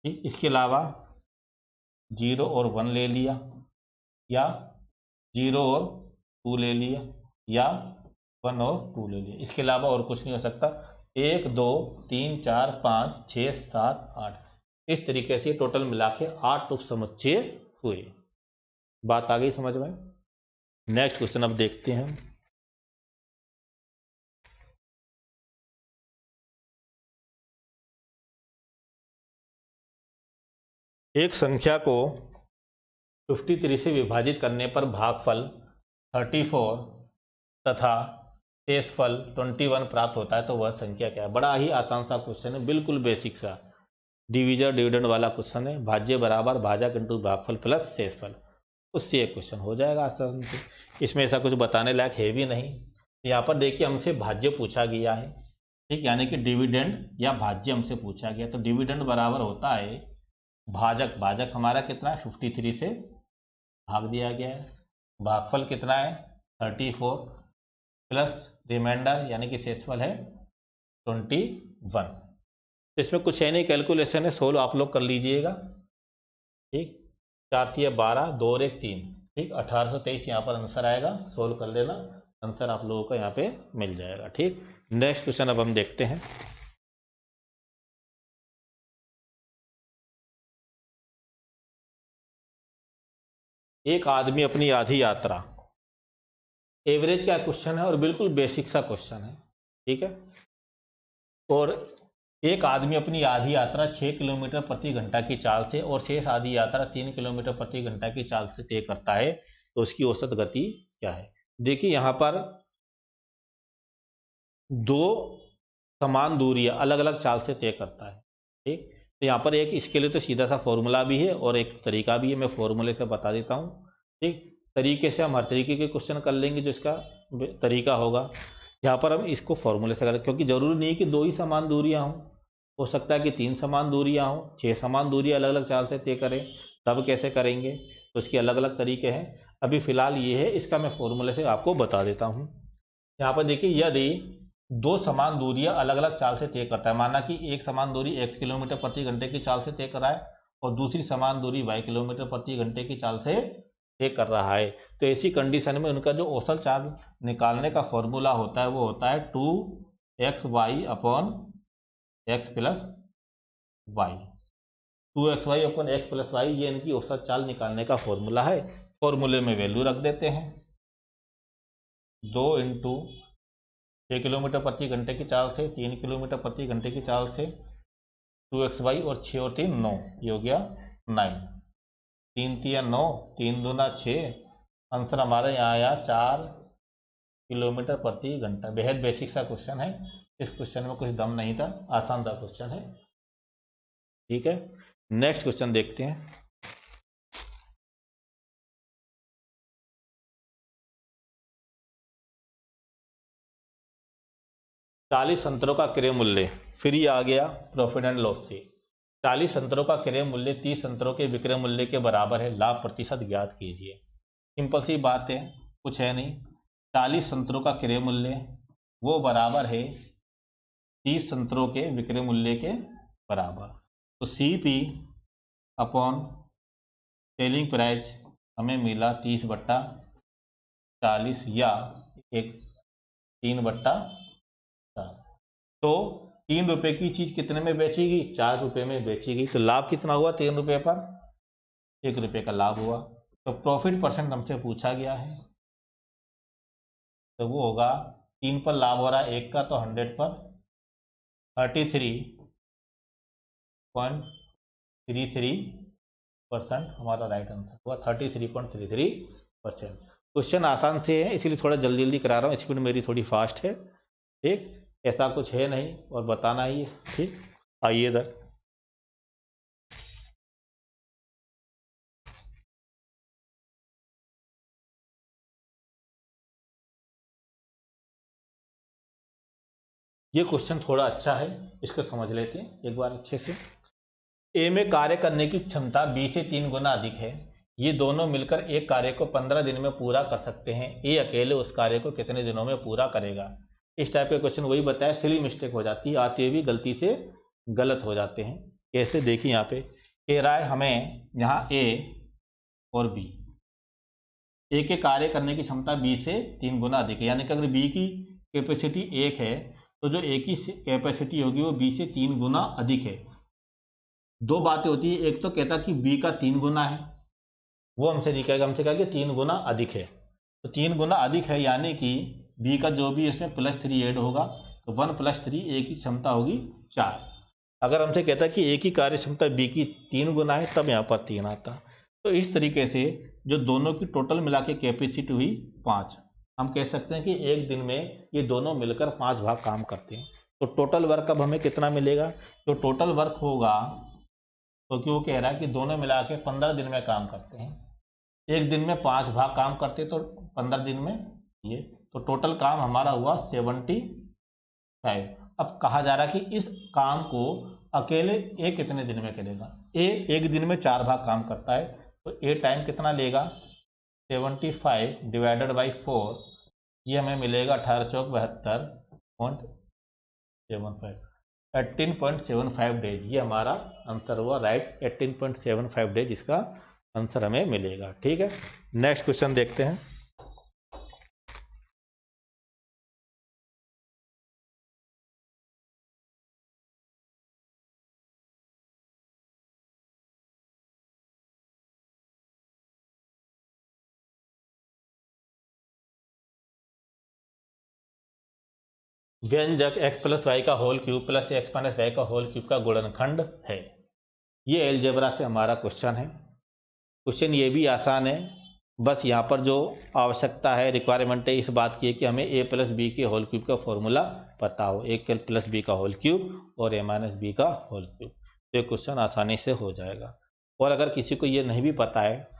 ठीक, इसके अलावा 0 और 1 ले लिया, या 0 और 2 ले लिया, या 1 और 2 ले लिया। इसके अलावा और कुछ नहीं हो सकता। 1 2 3 4 5 6 7 8, इस तरीके से टोटल मिला के 8 उपसमुच्चय हुए। बात आ गई समझ में। नेक्स्ट क्वेश्चन अब देखते हैं। एक संख्या को 53 से विभाजित करने पर भागफल 34 तथा शेषफल 21 प्राप्त होता है, तो वह संख्या क्या है। बड़ा ही आसान सा क्वेश्चन है, बिल्कुल बेसिक सा डिविजन डिविडेंड वाला क्वेश्चन है। भाज्य बराबर भाजक इंटू भागफल प्लस शेषफल, उससे एक क्वेश्चन हो जाएगा आसान से। इसमें ऐसा कुछ बताने लायक है भी नहीं। यहाँ पर देखिए हमसे भाज्य पूछा गया है, ठीक, यानी कि डिविडेंड या भाज्य हमसे पूछा गया, तो डिविडेंड बराबर होता है भाजक, भाजक हमारा कितना है 53 से भाग दिया गया है। भागफल कितना है 34 प्लस रिमाइंडर यानी कि शेषफल है 21। इसमें कुछ है नहीं, कैलकुलेशन है, सोल्व आप लोग कर लीजिएगा। ठीक, 4 3 12 2 और 1 3, ठीक, 1823 यहाँ पर आंसर आएगा। सोल्व कर लेना, आंसर आप लोगों को यहाँ पे मिल जाएगा। ठीक, नेक्स्ट क्वेश्चन अब हम देखते हैं। एक आदमी अपनी आधी यात्रा, एवरेज का क्वेश्चन है और बिल्कुल बेसिक सा क्वेश्चन है। ठीक है, और एक आदमी अपनी आधी यात्रा 6 किलोमीटर प्रति घंटा की चाल से और शेष आधी यात्रा 3 किलोमीटर प्रति घंटा की चाल से तय करता है, तो उसकी औसत गति क्या है। देखिए यहाँ पर दो समान दूरियां अलग अलग चाल से तय करता है। ठीक, तो यहाँ पर एक इसके लिए तो सीधा सा फॉर्मूला भी है और एक तरीका भी है, मैं फॉर्मूले से बता देता हूँ। ठीक, तरीके से हम हर तरीके के क्वेश्चन कर लेंगे जो इसका तरीका होगा। यहाँ पर हम इसको फॉर्मूले से करें, क्योंकि जरूरी नहीं कि 2 ही समान दूरियां हों, हो सकता है कि 3 समान दूरियां हों, 6 समान दूरियां अलग अलग चाल से तय करें, तब कैसे करेंगे, तो इसके अलग अलग तरीके हैं। अभी फिलहाल ये है, इसका मैं फॉर्मूले से आपको बता देता हूँ। यहाँ पर देखिए यदि 2 समान दूरियां अलग अलग चाल से तय करता है, माना कि एक समान दूरी x किलोमीटर प्रति घंटे की चाल से तय कर रहा है और दूसरी समान दूरी y किलोमीटर प्रति घंटे की चाल से तय कर रहा है, तो ऐसी कंडीशन में उनका जो औसत चाल निकालने का फॉर्मूला होता है वो होता है 2xy upon x plus y. 2xy upon x plus y, ये इनकी औसत चाल निकालने का फॉर्मूला है। फॉर्मूले में वैल्यू रख देते हैं, 2 इंटू 6 किलोमीटर प्रति घंटे की चाल से 3 किलोमीटर प्रति घंटे की चाल से 2xy और 6 और 3 9, ये हो गया 9, 3 3 9, 3 दूना 6, आंसर हमारा यहाँ आया 4 किलोमीटर प्रति घंटा। बेहद बेसिक सा क्वेश्चन है, इस क्वेश्चन में कुछ दम नहीं था, आसान सा क्वेश्चन है। ठीक है, नेक्स्ट क्वेश्चन देखते हैं। चालीस संतरों का क्रय मूल्य, फिर ये आ गया प्रॉफिट एंड लॉस से। 40 संतरों का क्रय मूल्य 30 संतरों के विक्रय मूल्य के बराबर है, लाभ प्रतिशत ज्ञात कीजिए। सिंपल सी बात है, कुछ है नहीं। 40 संतरों का क्रय मूल्य वो बराबर है 30 संतरों के विक्रय मूल्य के बराबर। तो CP अपॉन सेलिंग प्राइस हमें मिला 30/40 या 3/4। तो 3 रुपए की चीज कितने में बेचेगी? 4 रुपए में बेचेगी। तो लाभ कितना हुआ 3 रुपए पर? 1 रुपए का लाभ हुआ। तो प्रॉफिट परसेंट हमसे पूछा गया है, तो वो होगा 3 पर लाभ हो रहा है 1 का, तो 100 पर 33.33% हमारा राइट आंसर हुआ। 33.33%। क्वेश्चन आसान से है, इसीलिए थोड़ा जल्दी जल्दी करा रहा हूँ, स्पीड मेरी थोड़ी फास्ट है। ठीक, ऐसा कुछ है नहीं और बताना ही है। ठीक, आइए इधर। ये क्वेश्चन थोड़ा अच्छा है, इसको समझ लेते हैं एक बार अच्छे से। ए में कार्य करने की क्षमता बी से 3 गुना अधिक है। ये दोनों मिलकर एक कार्य को 15 दिन में पूरा कर सकते हैं। ए अकेले उस कार्य को कितने दिनों में पूरा करेगा? इस टाइप के क्वेश्चन वही बताया, सिली मिस्टेक हो जाती है, आते हुए भी गलती से गलत हो जाते हैं। कैसे? देखिए यहाँ पे कह रहा है हमें, यहाँ ए और बी, ए के कार्य करने की क्षमता बी से 3 गुना अधिक है, यानी कि अगर बी की कैपेसिटी 1 है तो जो ए की कैपेसिटी होगी वो बी से 3 गुना अधिक है। दो बातें होती है, एक तो कहता कि बी का 3 गुना है, वो हमसे नहीं कहेगा, हमसे कहेगा कि 3 गुना अधिक है। तो 3 गुना अधिक है यानी कि बी का जो भी इसमें +3 ऐड होगा, तो 1 + 3 ए की क्षमता होगी 4। अगर हमसे कहता कि ए की कार्य क्षमता बी की 3 गुना है, तब यहाँ पर 3 आता। तो इस तरीके से जो दोनों की टोटल मिला के कैपेसिटी हुई 5, हम कह सकते हैं कि एक दिन में ये दोनों मिलकर 5 भाग काम करते हैं। तो टोटल वर्क अब हमें कितना मिलेगा? तो टोटल वर्क होगा, क्योंकि वो कह रहा है कि दोनों मिला के 15 दिन में काम करते हैं, एक दिन में 5 भाग काम करते तो 15 दिन में ये, तो टोटल काम हमारा हुआ 75। अब कहा जा रहा है कि इस काम को अकेले ए कितने दिन में करेगा? ए एक दिन में 4 भाग काम करता है, तो ए टाइम कितना लेगा? 75 डिवाइडेड बाई 4, ये हमें मिलेगा 18 चौक 72.75, 18.75 डेज। ये हमारा आंसर हुआ राइट, 18.75 डेज इसका आंसर हमें मिलेगा। ठीक है, नेक्स्ट क्वेश्चन देखते हैं। व्यंजक x + y का होल क्यूब + x - y का होल क्यूब का गुणनखंड है। ये एलजेब्रा से हमारा क्वेश्चन है। क्वेश्चन ये भी आसान है, बस यहाँ पर जो आवश्यकता है, रिक्वायरमेंट है इस बात की है कि हमें a + b के होल क्यूब का फॉर्मूला पता हो, a + b का होल क्यूब और a - b का होल क्यूब। तो ये क्वेश्चन आसानी से हो जाएगा। और अगर किसी को ये नहीं भी पता है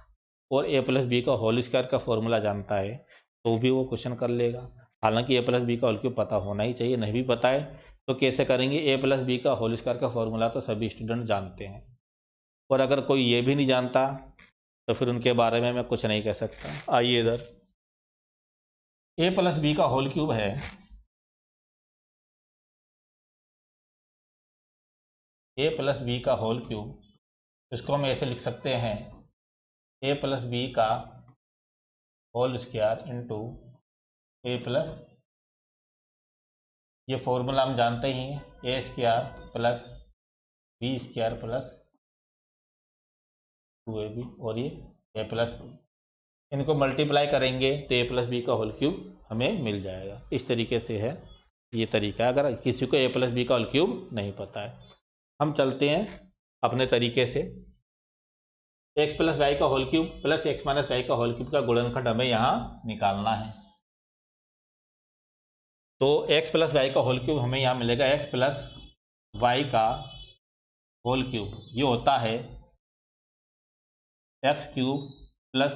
और a + b का होल स्क्वायर का फॉर्मूला जानता है, तो भी वो क्वेश्चन कर लेगा। हालांकि a + b का होल क्यूब पता होना ही चाहिए, नहीं भी पता है तो कैसे करेंगे? a + b का होल स्क्वायर का फॉर्मूला तो सभी स्टूडेंट जानते हैं, और अगर कोई ये भी नहीं जानता तो फिर उनके बारे में मैं कुछ नहीं कह सकता। आइए इधर, a + b का होल क्यूब है, a + b का होल क्यूब, इसको हम ऐसे लिख सकते हैं a + b का होल स्क्वायर इंटू a+, ये फॉर्मूला हम जानते ही हैं, a² + b² + 2ab, और ये a+, इनको मल्टीप्लाई करेंगे तो a + b का होल क्यूब हमें मिल जाएगा। इस तरीके से है ये तरीका, अगर किसी को a + b का होल क्यूब नहीं पता है। हम चलते हैं अपने तरीके से। x + y का होल क्यूब + x - y का होल क्यूब का गुणनखंड हमें यहाँ निकालना है। तो एक्स प्लस वाई का होल क्यूब हमें यहाँ मिलेगा एक्स प्लस वाई का होल क्यूब, ये होता है x cube plus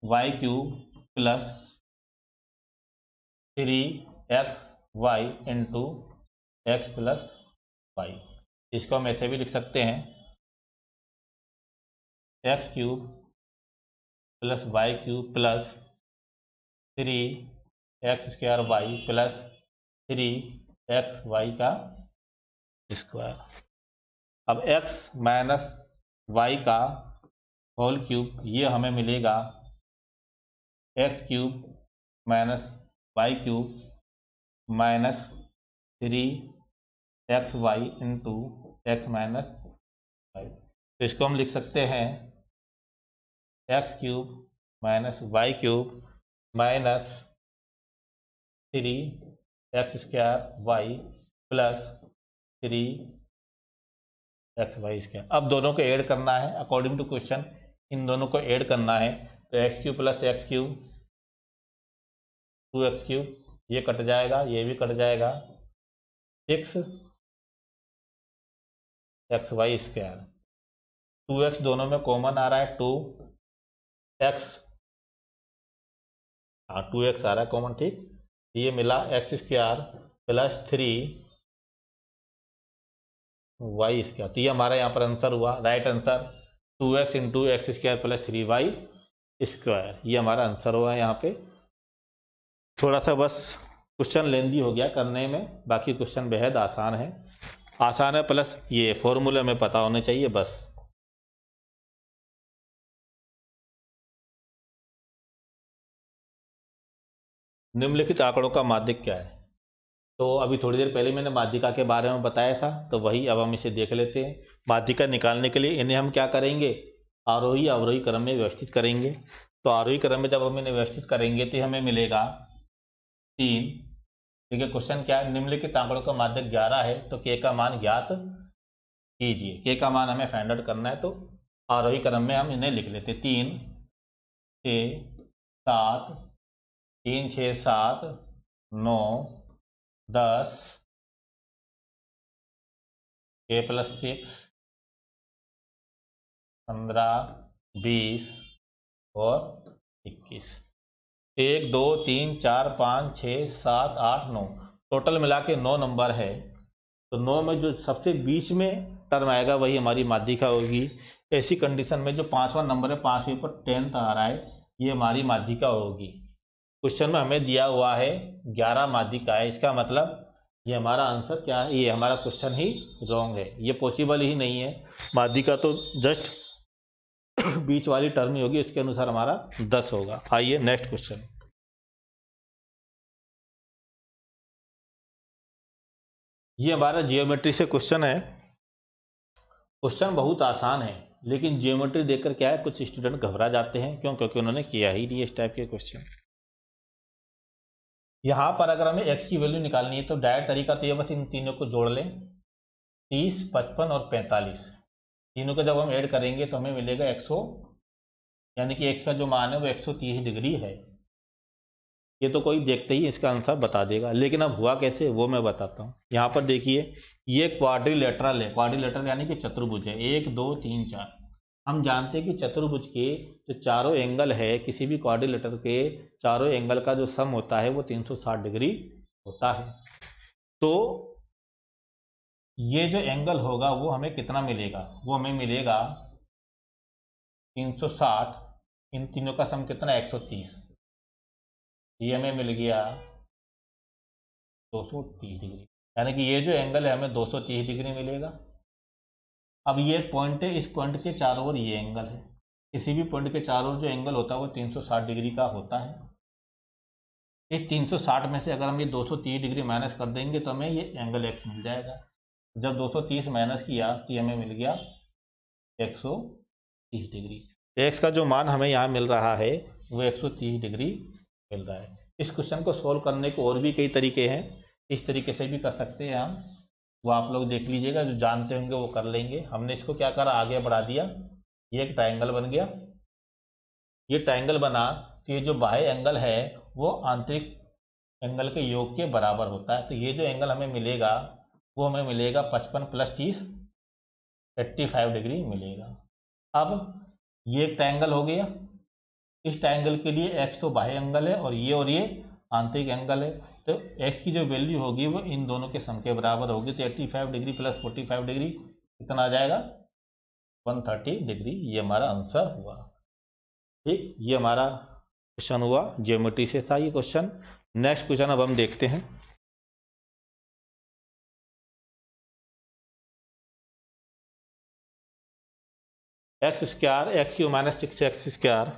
y cube plus 3xy into x plus y. इसको हम ऐसे भी लिख सकते हैं x cube plus y cube plus 3x² y plus 3xy का स्क्वायर। अब x माइनस वाई का होल क्यूब, ये हमें मिलेगा x cube minus y cube minus 3xy into x minus y. तो इसको हम लिख सकते हैं x cube minus y cube minus 3x² y plus 3xy²। अब दोनों को ऐड करना है अकॉर्डिंग टू क्वेश्चन, इन दोनों को ऐड करना है। तो x cube plus x cube 2x cube, ये कट जाएगा, ये भी कट जाएगा, 6xy²। 2x दोनों में कॉमन आ रहा है, 2x, हाँ 2x आ रहा है कॉमन, ठीक। ये मिला x² प्लस 3y²। तो ये हमारा यहाँ पर आंसर हुआ, right answer 2x into x² plus 3y²। ये हमारा आंसर हुआ यहाँ पे। थोड़ा सा बस क्वेश्चन लेंदी हो गया करने में, बाकी क्वेश्चन बेहद आसान है, प्लस ये फॉर्मूले में पता होने चाहिए बस। निम्नलिखित आंकड़ों का माध्यक क्या है? तो अभी थोड़ी देर पहले मैंने माध्यिका के बारे में बताया था, तो वही अब हम इसे देख लेते हैं। माध्यिका निकालने के लिए इन्हें हम क्या करेंगे, आरोही अवरोही क्रम में व्यवस्थित करेंगे। तो आरोही क्रम में जब हम इन्हें व्यवस्थित करेंगे तो हमें मिलेगा 3। ठीक है, क्वेश्चन क्या है, निम्नलिखित आंकड़ों का माध्यक 11 है, तो के का मान ज्ञात कीजिए। के का मान हमें फाइंड आउट करना है, तो आरोही क्रम में हम इन्हें लिख लेते हैं 3 6 7 3 6 7 9 10 k प्लस 6 15 20 और 21। 1 2 3 4 5 6 7 8 9, टोटल मिला के 9 नंबर है। तो 9 में जो सबसे बीच में टर्म आएगा वही हमारी माध्यिका होगी। ऐसी कंडीशन में जो 5वां नंबर है, 5वें पर 10th आ रहा है, ये हमारी माध्यिका होगी। क्वेश्चन में हमें दिया हुआ है 11 माध्यिका है, इसका मतलब ये हमारा आंसर क्या है, ये हमारा क्वेश्चन ही रॉन्ग है, ये पॉसिबल ही नहीं है। माध्यिका तो जस्ट बीच वाली टर्म ही होगी, इसके अनुसार हमारा 10 होगा। आइए नेक्स्ट क्वेश्चन। ये हमारा जियोमेट्री से क्वेश्चन है। क्वेश्चन बहुत आसान है, लेकिन जियोमेट्री देखकर क्या है, कुछ स्टूडेंट घबरा जाते हैं, क्यों? क्योंकि उन्होंने किया ही नहीं इस टाइप के क्वेश्चन। यहाँ पर अगर हमें x की वैल्यू निकालनी है तो डायरेक्ट तरीका तो ये, बस इन तीनों को जोड़ लें, 30 55 और 45। तीनों को जब हम ऐड करेंगे तो हमें मिलेगा 100, यानी कि x का जो मान है वो 130 डिग्री है। ये तो कोई देखते ही इसका आंसर बता देगा, लेकिन अब हुआ कैसे वो मैं बताता हूँ। यहाँ पर देखिए, ये क्वाड्रिलेटरल है, क्वाड्रिलेटरल यानी कि चतुर्भुज है, 1 2 3 4। हम जानते हैं कि चतुर्भुज के जो चारों एंगल है, किसी भी क्वाड्रिलेटरल के चारों एंगल का जो सम होता है वो 360 डिग्री होता है। तो ये जो एंगल होगा वो हमें कितना मिलेगा, वो हमें मिलेगा 360, इन तीनों का सम कितना, 130। ये हमें मिल गया 230 डिग्री, यानी कि ये जो एंगल है हमें 230 डिग्री मिलेगा। अब ये पॉइंट है, इस पॉइंट के चारों ओर ये एंगल है, किसी भी पॉइंट के चारों ओर जो एंगल होता है वो 360 डिग्री का होता है। इस 360 में से अगर हम ये 230 डिग्री माइनस कर देंगे तो हमें ये एंगल x मिल जाएगा। जब 230 माइनस किया तो ये हमें मिल गया 130 डिग्री। x का जो मान हमें यहाँ मिल रहा है वो 130 डिग्री मिल रहा है। इस क्वेश्चन को सोल्व करने को और भी कई तरीके हैं, इस तरीके से भी कर सकते हैं हम, वो आप लोग देख लीजिएगा, जो जानते होंगे वो कर लेंगे। हमने इसको क्या करा, आगे बढ़ा दिया, ये एक ट्रायंगल बन गया। ये ट्रायंगल बना तो ये जो बाह्य एंगल है वो आंतरिक एंगल के योग के बराबर होता है। तो ये जो एंगल हमें मिलेगा वो हमें मिलेगा 55 + 30 85 डिग्री मिलेगा। अब ये एक ट्रायंगल हो गया। इस ट्रायंगल के लिए x तो बाह्य एंगल है और ये आंतरिक एंगल है। तो x की जो वैल्यू होगी वो इन दोनों के सम के बराबर होगी। तो 85 डिग्री + 45 डिग्री कितना आ जाएगा? 130 डिग्री। ये हमारा आंसर हुआ। ठीक, ये हमारा क्वेश्चन हुआ, ज्योमेट्री से था ये क्वेश्चन। नेक्स्ट क्वेश्चन अब हम देखते हैं। x² x³ - 6x²।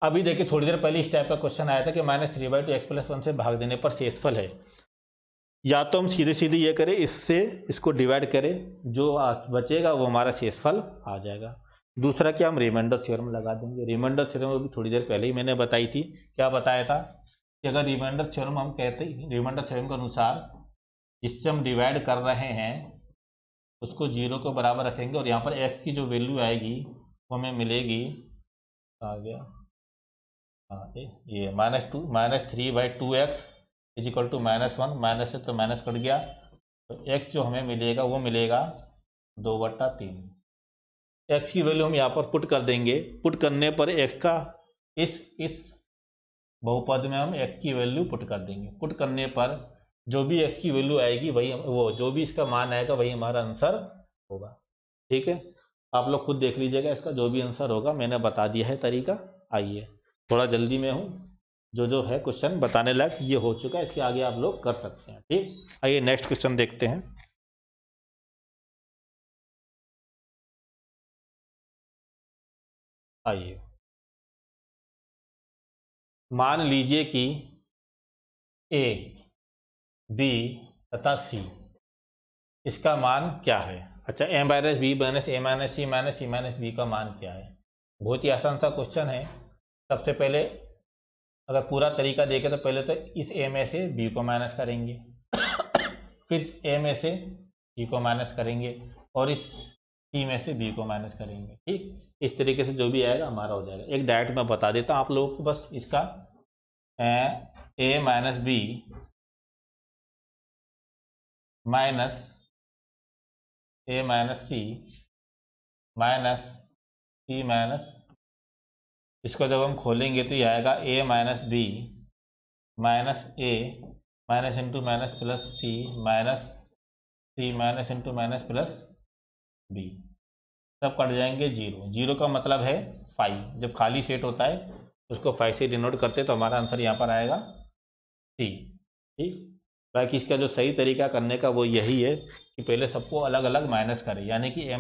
अभी देखिए थोड़ी देर पहले इस टाइप का क्वेश्चन आया था कि -3/2 x+1 से भाग देने पर शेषफल है। या तो हम सीधे सीधे ये करें, इससे इसको डिवाइड करें, जो बचेगा वो हमारा शेषफल आ जाएगा। दूसरा क्या, हम रिमाइंडर थ्योरम लगा देंगे। रिमाइंडर थ्योरम अभी थोड़ी देर पहले ही मैंने बताई थी। क्या बताया था कि अगर रिमाइंडर थ्योरम हम कहते हैं, रिमाइंडर थ्योरम के अनुसार जिससे हम डिवाइड कर रहे हैं उसको 0 के बराबर रखेंगे और यहाँ पर x की जो वैल्यू आएगी वो हमें मिलेगी, आ गया ये -3/2x = -1, माइनस से तो माइनस कट गया, तो x जो हमें मिलेगा वो मिलेगा 2/3। x की वैल्यू हम यहाँ पर पुट कर देंगे। पुट करने पर x का इस बहुपद में हम x की वैल्यू पुट कर देंगे। पुट करने पर जो भी x की वैल्यू आएगी वही, वो जो भी इसका मान आएगा वही हमारा आंसर होगा। ठीक है, आप लोग खुद देख लीजिएगा, इसका जो भी आंसर होगा मैंने बता दिया है तरीका। आइए, थोड़ा जल्दी में हूँ, जो है क्वेश्चन बताने लायक ये हो चुका है, इसके आगे आप लोग कर सकते हैं। ठीक, आइए नेक्स्ट क्वेश्चन देखते हैं। आइए, मान लीजिए कि ए, बी तथा सी, इसका मान क्या है? अच्छा, a - b - a - c - c - b का मान क्या है? बहुत ही आसान सा क्वेश्चन है। सबसे पहले अगर पूरा तरीका देखें तो पहले तो इस a में से b को माइनस करेंगे, फिर a में से c को माइनस करेंगे और इस c में से b को माइनस करेंगे। ठीक, इस तरीके से जो भी आएगा हमारा हो जाएगा। एक डायरेक्ट मैं बता देता हूँ आप लोगों को, बस इसका a - b minus a - c minus c minus, इसको जब हम खोलेंगे तो ये आएगा a - b minus a minus into minus plus c minus c minus into minus plus b, सब कट जाएंगे 0। 0 का मतलब है 5। जब खाली सेट होता है उसको 5 से डिनोट करते हैं, तो हमारा आंसर यहाँ पर आएगा C। ठीक, बाकी इसका जो सही तरीका करने का वो यही है कि पहले सबको अलग अलग माइनस करें, यानी कि a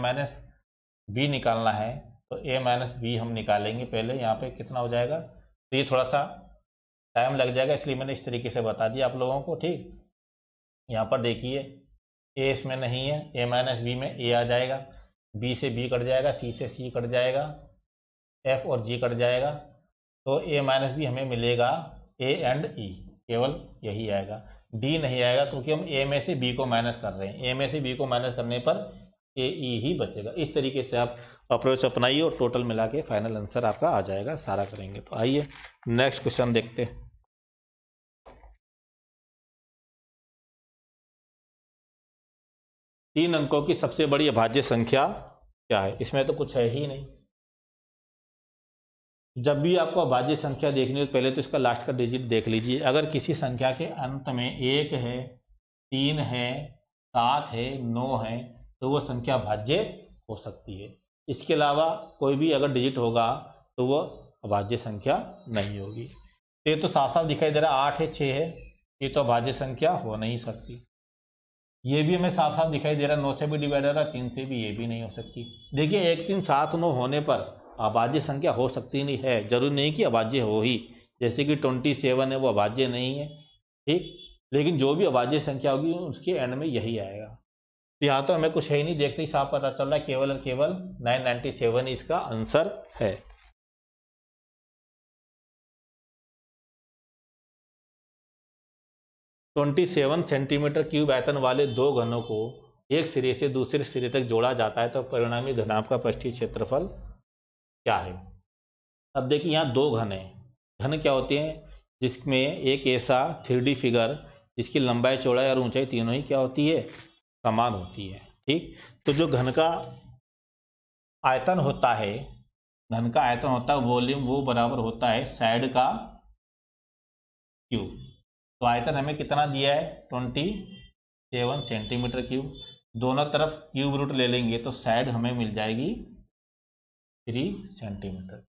- b निकालना है तो a - b हम निकालेंगे पहले। यहाँ पे कितना हो जाएगा, तो ये थोड़ा सा टाइम लग जाएगा, इसलिए मैंने इस तरीके से बता दिया आप लोगों को। ठीक, यहाँ पर देखिए a इसमें नहीं है, a - b में a आ जाएगा, b से b कट जाएगा, c से c कट जाएगा, f और g कट जाएगा, तो a - b हमें मिलेगा a एंड e, केवल यही आएगा। d नहीं आएगा क्योंकि हम a में से b को माइनस कर रहे हैं। a में से b को माइनस करने पर a e ही बचेगा। इस तरीके से आप अप्रोच अपनाइए और टोटल मिला के फाइनल आंसर आपका आ जाएगा, सारा करेंगे तो। आइए नेक्स्ट क्वेश्चन देखते हैं। तीन अंकों की सबसे बड़ी अभाज्य संख्या क्या है? इसमें तो कुछ है ही नहीं। जब भी आपको अभाज्य संख्या देखनी हो पहले तो इसका लास्ट का डिजिट देख लीजिए। अगर किसी संख्या के अंत में 1 है, 3 है, 7 है, 9 है, तो वो संख्या भाज्य हो सकती है। इसके अलावा कोई भी अगर डिजिट होगा तो वो अभाज्य संख्या नहीं होगी। तो ये तो साफ साफ दिखाई दे रहा है 8 है, 6 है, ये तो अभाज्य संख्या हो नहीं सकती। ये भी हमें साफ साफ दिखाई दे रहा है 9 से भी डिवाइड हो रहा है, 3 से भी, ये भी नहीं हो सकती। देखिए 1, 3, 7, 9 होने पर अभाज्य संख्या हो सकती नहीं है, जरूरी नहीं कि अभाज्य हो ही। जैसे कि 27 है वो अभाज्य नहीं है। ठीक, लेकिन जो भी अभाज्य संख्या होगी उसके एंड में यही आएगा। तो यहाँ तो हमें कुछ है ही नहीं, देखते ही साफ पता चल रहा है केवल और केवल 997 इसका आंसर है। (27 सेंटीमीटर क्यूब आयतन वाले दो घनों को एक सिरे से दूसरे सिरे तक जोड़ा जाता है तो परिणामी घनाभ का पृष्ठीय क्षेत्रफल क्या है? अब देखिए यहाँ दो घन हैं। घन क्या होते हैं? जिसमें एक ऐसा 3D फिगर जिसकी लंबाई चौड़ाई और ऊंचाई तीनों ही क्या होती है, समान होती है। ठीक, तो जो घन का आयतन होता है, घन का आयतन होता है वॉल्यूम, वो बराबर होता है साइड का क्यूब। तो आयतन हमें कितना दिया है, 27 सेंटीमीटर क्यूब। दोनों तरफ क्यूब रूट ले लेंगे तो साइड हमें मिल जाएगी 3 सेंटीमीटर।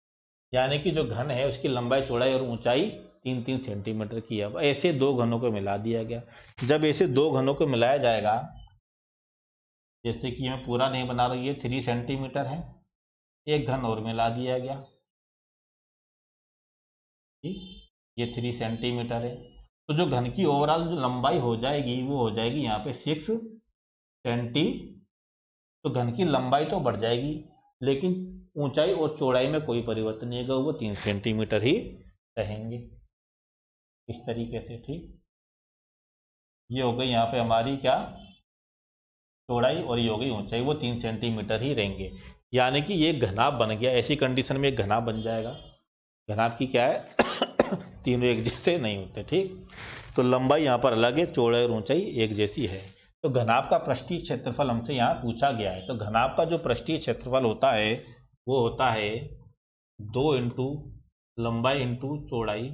यानी कि जो घन है उसकी लंबाई चौड़ाई और ऊंचाई 3-3 सेंटीमीटर की है। अब ऐसे दो घनों को मिला दिया गया। जब ऐसे दो घनों को मिलाया जाएगा, जैसे कि मैं पूरा नहीं बना रहा हूं, ये 3 सेंटीमीटर है, एक घन और मिला दिया गया, ठीक, ये 3 सेंटीमीटर है। तो जो घन की ओवरऑल जो लंबाई हो जाएगी वो हो जाएगी यहाँ पे 6 सेंटी। तो घन की लंबाई तो बढ़ जाएगी लेकिन ऊंचाई और चौड़ाई में कोई परिवर्तन नहीं होगा, वो 3 सेंटीमीटर ही रहेंगे इस तरीके से। ठीक, ये हो गई यहाँ पे हमारी क्या, चौड़ाई, और ये हो गई ऊंचाई, वो 3 सेंटीमीटर ही रहेंगे। यानी कि ये घनाभ बन गया। ऐसी कंडीशन में एक घनाभ बन जाएगा। घनाभ की क्या है तीनों एक जैसे नहीं होते। ठीक, तो लंबाई यहाँ पर अलग है, चौड़ाई और ऊंचाई एक जैसी है। तो घनाभ का पृष्ठीय क्षेत्रफल हमसे यहाँ पूछा गया है। तो घनाभ का जो पृष्ठीय क्षेत्रफल होता है वो होता है 2 इंटू लंबाई इंटू चौड़ाई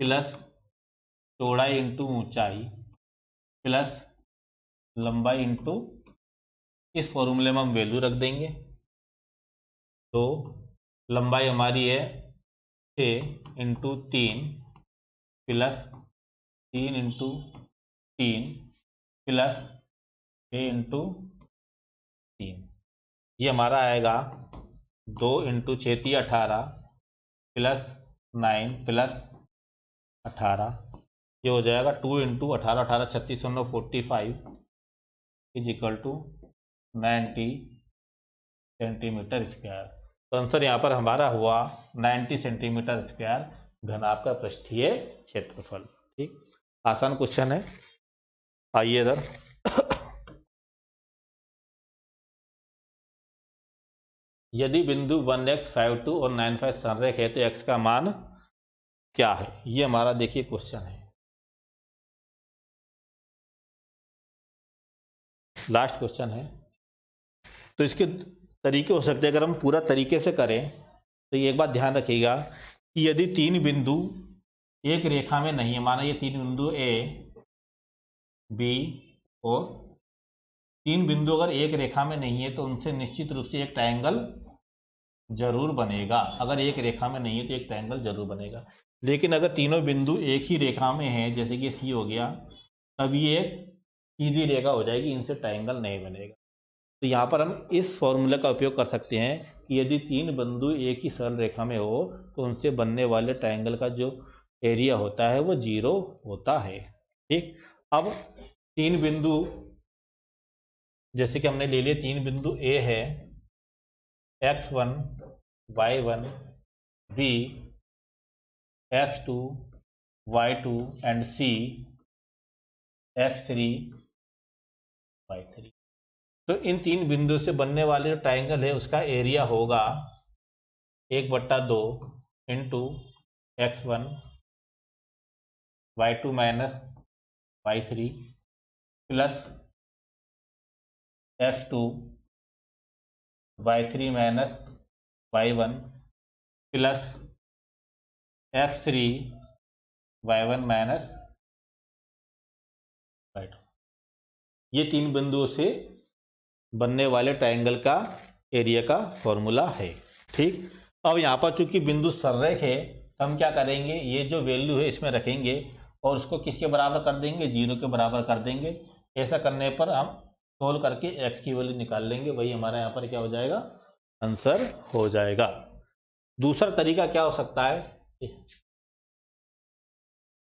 प्लस चौड़ाई इंटू ऊंचाई प्लस लंबाई इंटू, इस फॉर्मूले में हम वैल्यू रख देंगे। तो लंबाई हमारी है 6 into 3 plus 3 into 3 plus 6 into 3, ये हमारा आएगा 2 इंटू 6×18 प्लस 9 प्लस 18, ये हो जाएगा 2 into 18, 18 36 45 is equal to 90 centimetre square. तो आंसर यहाँ पर हमारा हुआ 90 सेंटीमीटर स्क्वायर घनाभ का पृष्ठीय क्षेत्रफल। ठीक, आसान क्वेश्चन है। आइए इधर यदि बिंदु 1x 52 और 95 संरेख है तो x का मान क्या है, ये हमारा देखिए क्वेश्चन है, लास्ट क्वेश्चन है। तो इसके तरीके हो सकते हैं। अगर हम पूरा तरीके से करें तो एक बात ध्यान रखिएगा कि यदि तीन बिंदु एक रेखा में नहीं है, माना ये तीन बिंदु ए बी और तीन बिंदु अगर एक रेखा में नहीं है तो उनसे निश्चित रूप से एक ट्रायंगल जरूर बनेगा। अगर एक रेखा में नहीं है तो एक ट्रायंगल जरूर बनेगा। लेकिन अगर तीनों बिंदु एक ही रेखा में है, जैसे कि सी हो गया, तब ये एक सीधी रेखा हो जाएगी, इनसे ट्रायंगल नहीं बनेगा। तो यहाँ पर हम इस फॉर्मूले का उपयोग कर सकते हैं कि यदि तीन बिंदु एक ही सरल रेखा में हो तो उनसे बनने वाले ट्रायंगल का जो एरिया होता है वो 0 होता है। ठीक, अब तीन बिंदु जैसे कि हमने ले लिए, तीन बिंदु ए है x1 y1 b x2 y2 and c x3 y3। तो इन तीन बिंदु से बनने वाले जो ट्राइंगल है उसका एरिया होगा 1/2 into x1 y2 minus y3 plus x2 y3 minus y1 plus x3 y1 minus y2। ये तीन बिंदुओं से बनने वाले ट्रायंगल का एरिया का फॉर्मूला है। ठीक, अब यहाँ पर चूंकि बिंदु संरेख है तो हम क्या करेंगे, ये जो वैल्यू है इसमें रखेंगे और उसको किसके बराबर कर देंगे, 0 के बराबर कर देंगे। ऐसा करने पर हम सोल्व करके x की वैल्यू निकाल लेंगे, वही हमारा यहाँ पर क्या हो जाएगा, आंसर हो जाएगा। दूसरा तरीका क्या हो सकता है,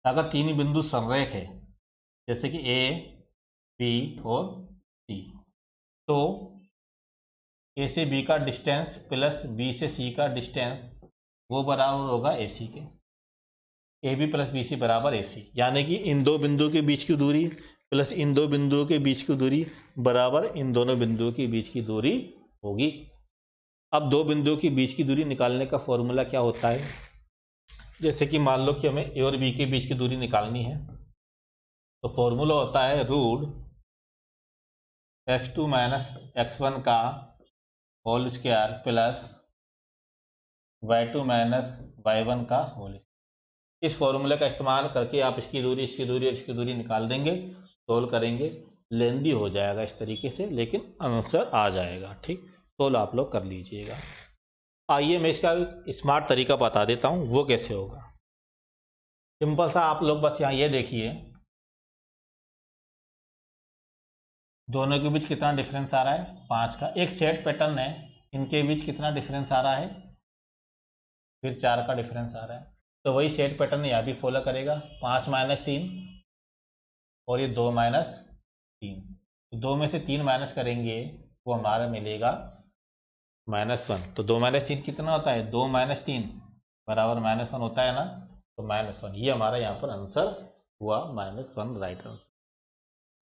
अगर तीन बिंदु संरेख है जैसे कि ए बी और सी, तो ए से बी का डिस्टेंस प्लस बी से सी का डिस्टेंस वो बराबर होगा ए सी के। A B plus B C बराबर ए सी, यानी कि इन दो बिंदुओं के बीच की दूरी प्लस इन दो बिंदुओं के बीच की दूरी बराबर इन दोनों बिंदुओं के बीच की दूरी होगी। अब दो बिंदुओं के बीच की दूरी निकालने का फॉर्मूला क्या होता है, जैसे कि मान लो कि हमें ए और बी के बीच की दूरी निकालनी है, तो फॉर्मूला होता है रूट x2 माइनस x1 का whole square plus y2 minus y1 का होल। इस फॉर्मूले का इस्तेमाल करके आप इसकी दूरी, इसकी दूरी और इसकी दूरी निकाल देंगे, सोल्व करेंगे, लेंदी हो जाएगा इस तरीके से, लेकिन आंसर आ जाएगा। ठीक, सोल्व आप लोग कर लीजिएगा। आइए मैं इसका स्मार्ट तरीका बता देता हूँ, वो कैसे होगा। सिंपल सा, आप लोग बस यहाँ ये देखिए दोनों के बीच कितना डिफरेंस आ रहा है, 5 का। एक सेट पैटर्न है, इनके बीच कितना डिफरेंस आ रहा है, फिर 4 का डिफरेंस आ रहा है। तो वही सेट पैटर्न यहाँ भी फॉलो करेगा, 5 माइनस 3 और ये 2 माइनस 3। तो 2 में से 3 माइनस करेंगे, वो हमारा मिलेगा -1। तो 2 माइनस 3 कितना होता है, 2 माइनस 3 बराबर -1 होता है ना। तो -1 ये हमारा यहाँ पर आंसर हुआ, -1 राइट आंसर।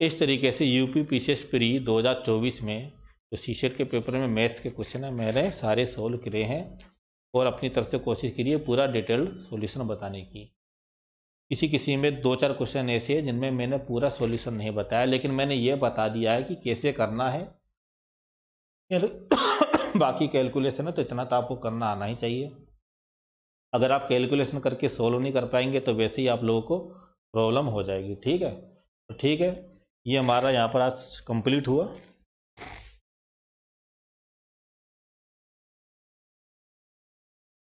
इस तरीके से यूपी पीसीएस प्री 2024 में जो सीसेट के पेपर में मैथ्स के क्वेश्चन है मैंने सारे सोल्व करे हैं, और अपनी तरफ से कोशिश करिए पूरा डिटेल्ड सॉल्यूशन बताने की। किसी किसी में 2-4 क्वेश्चन ऐसे हैं जिनमें मैंने पूरा सॉल्यूशन नहीं बताया, लेकिन मैंने ये बता दिया है कि कैसे करना है। बाकी कैलकुलेशन है तो इतना तो आपको करना आना ही चाहिए। अगर आप कैलकुलेशन करके सोल्व नहीं कर पाएंगे तो वैसे ही आप लोगों को प्रॉब्लम हो जाएगी। ठीक है, तो ठीक है, ये हमारा यहाँ पर आज कंप्लीट हुआ।